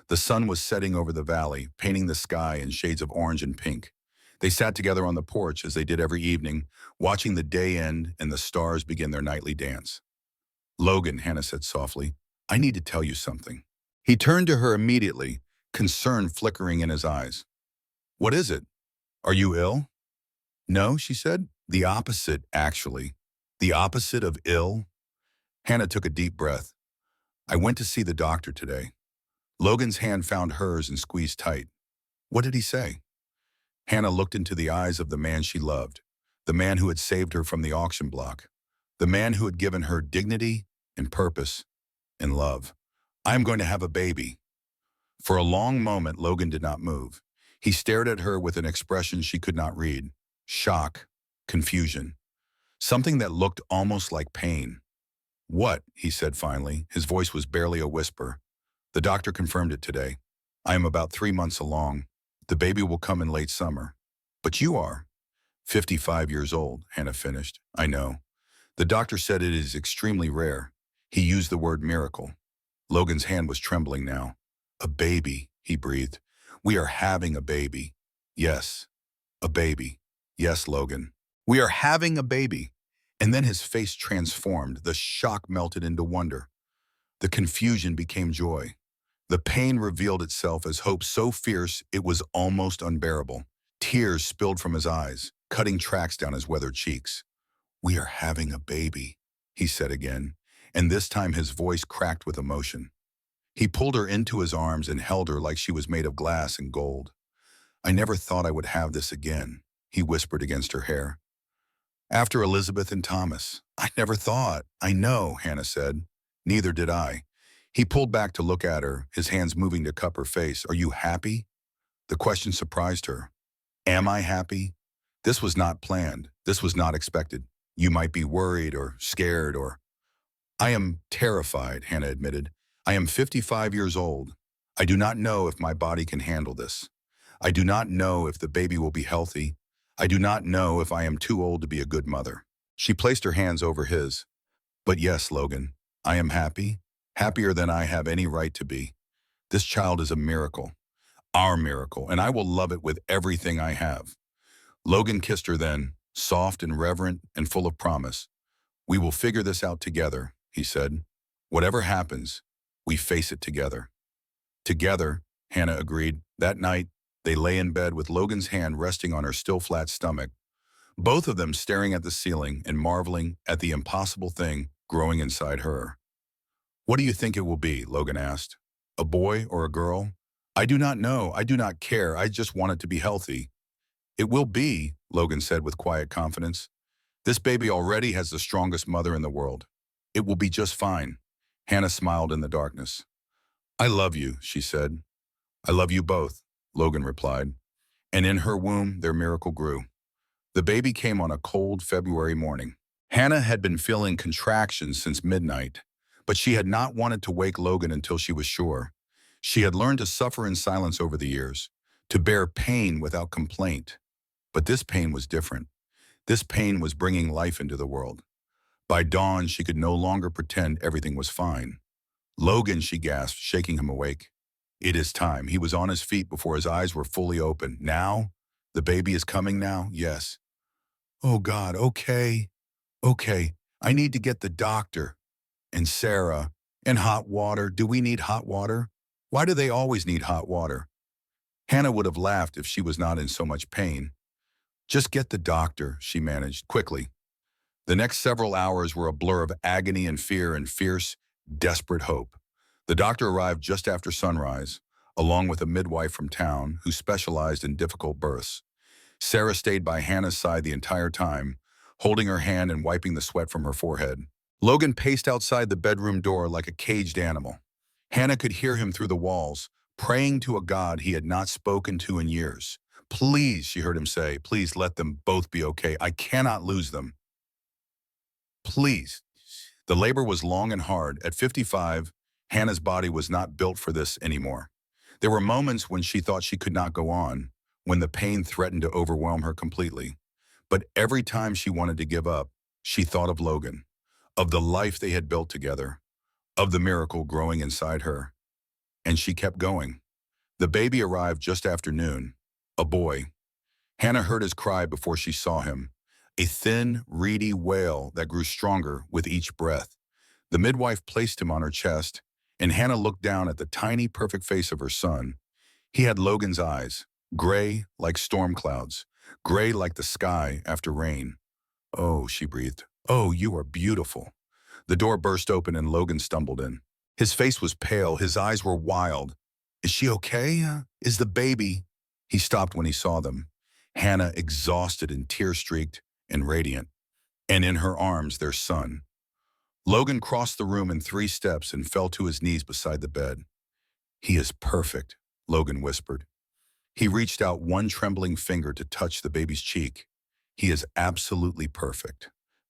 The sun was setting over the valley, painting the sky in shades of orange and pink. They sat together on the porch as they did every evening, watching the day end and the stars begin their nightly dance. Logan, Hannah said softly, I need to tell you something. He turned to her immediately, concern flickering in his eyes. What is it? Are you ill? No, she said. The opposite, actually. The opposite of ill? Hannah took a deep breath. I went to see the doctor today. Logan's hand found hers and squeezed tight. What did he say? Hannah looked into the eyes of the man she loved, the man who had saved her from the auction block, the man who had given her dignity and purpose and love. I am going to have a baby. For a long moment, Logan did not move. He stared at her with an expression she could not read. Shock, confusion, something that looked almost like pain. What? He said finally. His voice was barely a whisper. The doctor confirmed it today. I am about 3 months along. The baby will come in late summer. But you are 55 years old, Hannah finished. I know. The doctor said it is extremely rare. He used the word miracle. Logan's hand was trembling now. A baby, he breathed. We are having a baby. Yes, a baby. Yes, Logan. We are having a baby. And then his face transformed. The shock melted into wonder. The confusion became joy. The pain revealed itself as hope so fierce it was almost unbearable. Tears spilled from his eyes, cutting tracks down his weathered cheeks. We are having a baby, he said again, and this time his voice cracked with emotion. He pulled her into his arms and held her like she was made of glass and gold. I never thought I would have this again, he whispered against her hair. After Elizabeth and Thomas, I never thought. I know, Hannah said. Neither did I. He pulled back to look at her, his hands moving to cup her face. Are you happy? The question surprised her. Am I happy? This was not planned. This was not expected. You might be worried or scared or... I am terrified, Hannah admitted. I am 55 years old. I do not know if my body can handle this. I do not know if the baby will be healthy. I do not know if I am too old to be a good mother. She placed her hands over his. But yes, Logan, I am happy, happier than I have any right to be. This child is a miracle, our miracle, and I will love it with everything I have. Logan kissed her then, soft and reverent and full of promise. We will figure this out together, he said. Whatever happens, we face it together. Together, Hannah agreed. That night, they lay in bed with Logan's hand resting on her still flat stomach, both of them staring at the ceiling and marveling at the impossible thing growing inside her. What do you think it will be? Logan asked. A boy or a girl? I do not know. I do not care. I just want it to be healthy. It will be, Logan said with quiet confidence. This baby already has the strongest mother in the world. It will be just fine. Hannah smiled in the darkness. I love you, she said. I love you both, Logan replied. And in her womb, their miracle grew. The baby came on a cold February morning. Hannah had been feeling contractions since midnight, but she had not wanted to wake Logan until she was sure. She had learned to suffer in silence over the years, to bear pain without complaint. But this pain was different. This pain was bringing life into the world. By dawn, she could no longer pretend everything was fine. Logan, she gasped, shaking him awake. It is time. He was on his feet before his eyes were fully open. Now? The baby is coming now? Yes. Oh God, okay. Okay, I need to get the doctor. And Sarah, and hot water. Do we need hot water? Why do they always need hot water? Hannah would have laughed if she was not in so much pain. Just get the doctor, she managed, quickly. The next several hours were a blur of agony and fear and fierce, desperate hope. The doctor arrived just after sunrise, along with a midwife from town who specialized in difficult births. Sarah stayed by Hannah's side the entire time, holding her hand and wiping the sweat from her forehead. Logan paced outside the bedroom door like a caged animal. Hannah could hear him through the walls, praying to a God he had not spoken to in years. Please, she heard him say, please let them both be okay. I cannot lose them. Please. The labor was long and hard. At 55, Hannah's body was not built for this anymore. There were moments when she thought she could not go on, when the pain threatened to overwhelm her completely. But every time she wanted to give up, she thought of Logan, of the life they had built together, of the miracle growing inside her. And she kept going. The baby arrived just after noon, a boy. Hannah heard his cry before she saw him, a thin, reedy wail that grew stronger with each breath. The midwife placed him on her chest, and Hannah looked down at the tiny, perfect face of her son. He had Logan's eyes, gray like storm clouds, gray like the sky after rain. Oh, she breathed. Oh, you are beautiful. The door burst open and Logan stumbled in. His face was pale, his eyes were wild. Is she okay? Is the baby? He stopped when he saw them. Hannah, exhausted and tear-streaked and radiant, and in her arms their son. Logan crossed the room in 3 steps and fell to his knees beside the bed. He is perfect, Logan whispered. He reached out one trembling finger to touch the baby's cheek. He is absolutely perfect,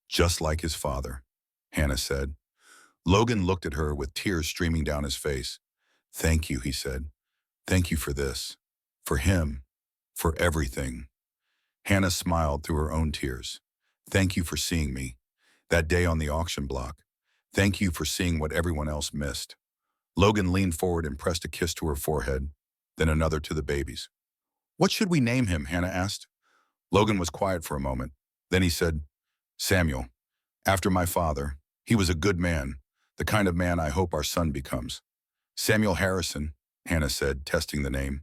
just like his father, Hannah said. Logan looked at her with tears streaming down his face. Thank you, he said. Thank you for this, for him, for everything. Hannah smiled through her own tears. Thank you for seeing me. That day on the auction block. Thank you for seeing what everyone else missed. Logan leaned forward and pressed a kiss to her forehead, then another to the baby's. What should we name him? Hannah asked. Logan was quiet for a moment. Then he said, Samuel, after my father. He was a good man, the kind of man I hope our son becomes. Samuel Harrison, Hannah said, testing the name.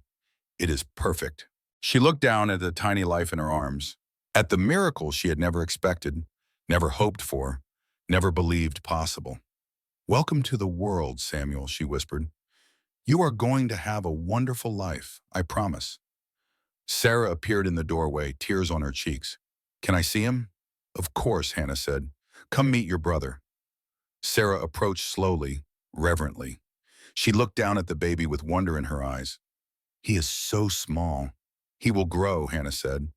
It is perfect. She looked down at the tiny life in her arms, at the miracle she had never expected, never hoped for, never believed possible. Welcome to the world, Samuel, she whispered. You are going to have a wonderful life, I promise. Sarah appeared in the doorway, tears on her cheeks. Can I see him? Of course, Hannah said. Come meet your brother. Sarah approached slowly, reverently. She looked down at the baby with wonder in her eyes. He is so small. He will grow, Hannah said,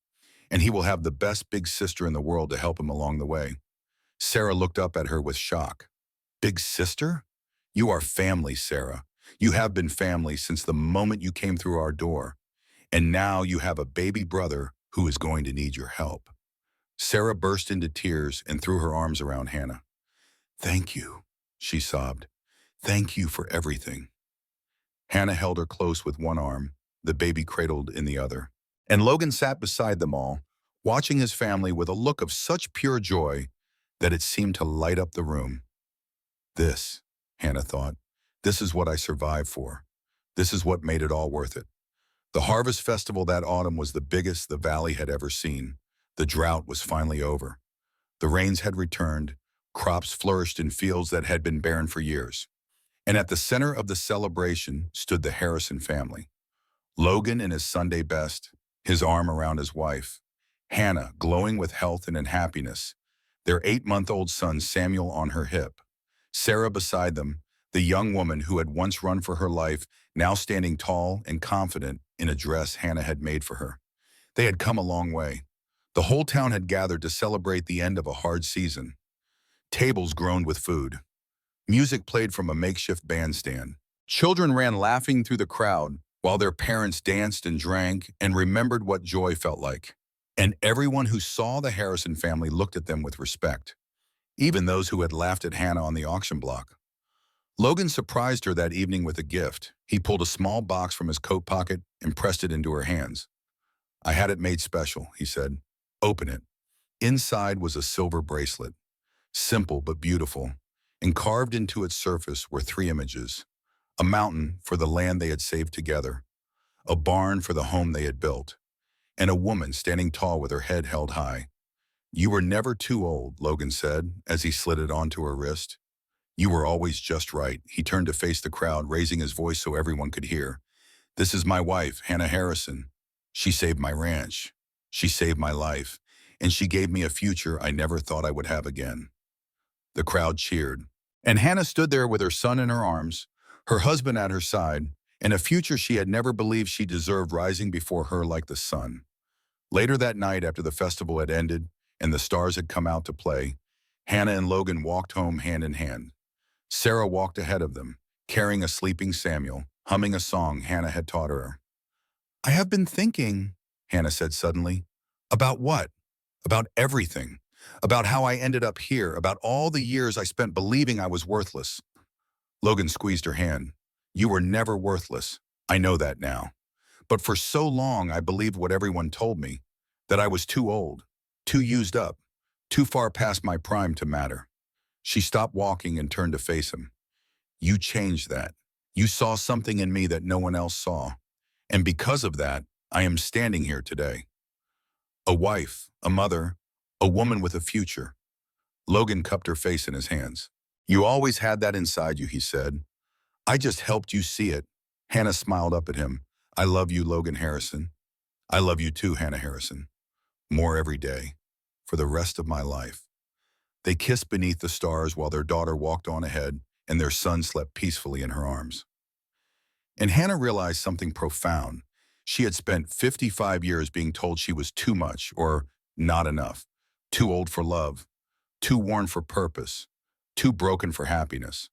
and he will have the best big sister in the world to help him along the way. Sarah looked up at her with shock. Big sister? You are family, Sarah. You have been family since the moment you came through our door. And now you have a baby brother who is going to need your help. Sarah burst into tears and threw her arms around Hannah. Thank you, she sobbed. Thank you for everything. Hannah held her close with one arm, the baby cradled in the other. And Logan sat beside them all, watching his family with a look of such pure joy that it seemed to light up the room. This, Hannah thought, this is what I survived for. This is what made it all worth it. The harvest festival that autumn was the biggest the valley had ever seen. The drought was finally over. The rains had returned, crops flourished in fields that had been barren for years. And at the center of the celebration stood the Harrison family. Logan in his Sunday best, his arm around his wife. Hannah glowing with health and in happiness. Their 8-month-old son Samuel on her hip. Sarah beside them, the young woman who had once run for her life, now standing tall and confident in a dress Hannah had made for her. They had come a long way. The whole town had gathered to celebrate the end of a hard season. Tables groaned with food. Music played from a makeshift bandstand. Children ran laughing through the crowd, while their parents danced and drank and remembered what joy felt like. And everyone who saw the Harrison family looked at them with respect, even those who had laughed at Hannah on the auction block. Logan surprised her that evening with a gift. He pulled a small box from his coat pocket and pressed it into her hands. I had it made special, he said. Open it. Inside was a silver bracelet. Simple but beautiful. and carved into its surface were three images: a mountain for the land they had saved together, a barn for the home they had built, and a woman standing tall with her head held high. "You were never too old," Logan said as he slid it onto her wrist. "You were always just right." He turned to face the crowd, raising his voice so everyone could hear. "This is my wife, Hannah Harrison. She saved my ranch. She saved my life. And she gave me a future I never thought I would have again." The crowd cheered. And Hannah stood there with her son in her arms, her husband at her side, and a future she had never believed she deserved rising before her like the sun. Later that night, after the festival had ended and the stars had come out to play, Hannah and Logan walked home hand in hand. Sarah walked ahead of them, carrying a sleeping Samuel, humming a song Hannah had taught her. "I have been thinking," Hannah said suddenly. "About what?" "About everything. About how I ended up here, about all the years I spent believing I was worthless." Logan squeezed her hand. "You were never worthless. I know that now. But for so long I believed what everyone told me, that I was too old, too used up, too far past my prime to matter." She stopped walking and turned to face him. "You changed that. You saw something in me that no one else saw. And because of that, I am standing here today. A wife, a mother, a woman with a future." Logan cupped her face in his hands. "You always had that inside you," he said. "I just helped you see it." Hannah smiled up at him. "I love you, Logan Harrison." "I love you too, Hannah Harrison. More every day. For the rest of my life." They kissed beneath the stars while their daughter walked on ahead and their son slept peacefully in her arms. And Hannah realized something profound. She had spent 55 years being told she was too much or not enough, too old for love, too worn for purpose, too broken for happiness.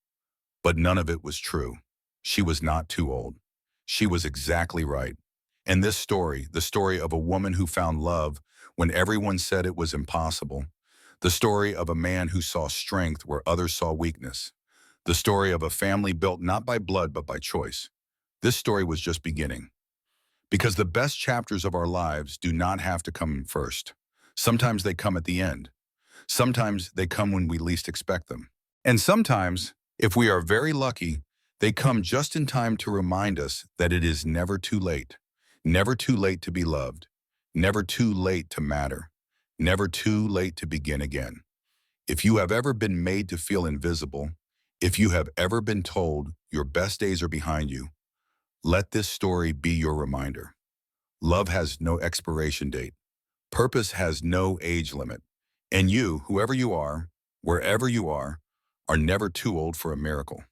But none of it was true. She was not too old. She was exactly right. And this story, the story of a woman who found love when everyone said it was impossible, the story of a man who saw strength where others saw weakness, the story of a family built not by blood but by choice. This story was just beginning. Because the best chapters of our lives do not have to come first. Sometimes they come at the end. Sometimes they come when we least expect them. And sometimes, if we are very lucky, they come just in time to remind us that it is never too late. Never too late to be loved. Never too late to matter. Never too late to begin again. If you have ever been made to feel invisible, if you have ever been told your best days are behind you, let this story be your reminder. Love has no expiration date. Purpose has no age limit. And you, whoever you are, wherever you are never too old for a miracle.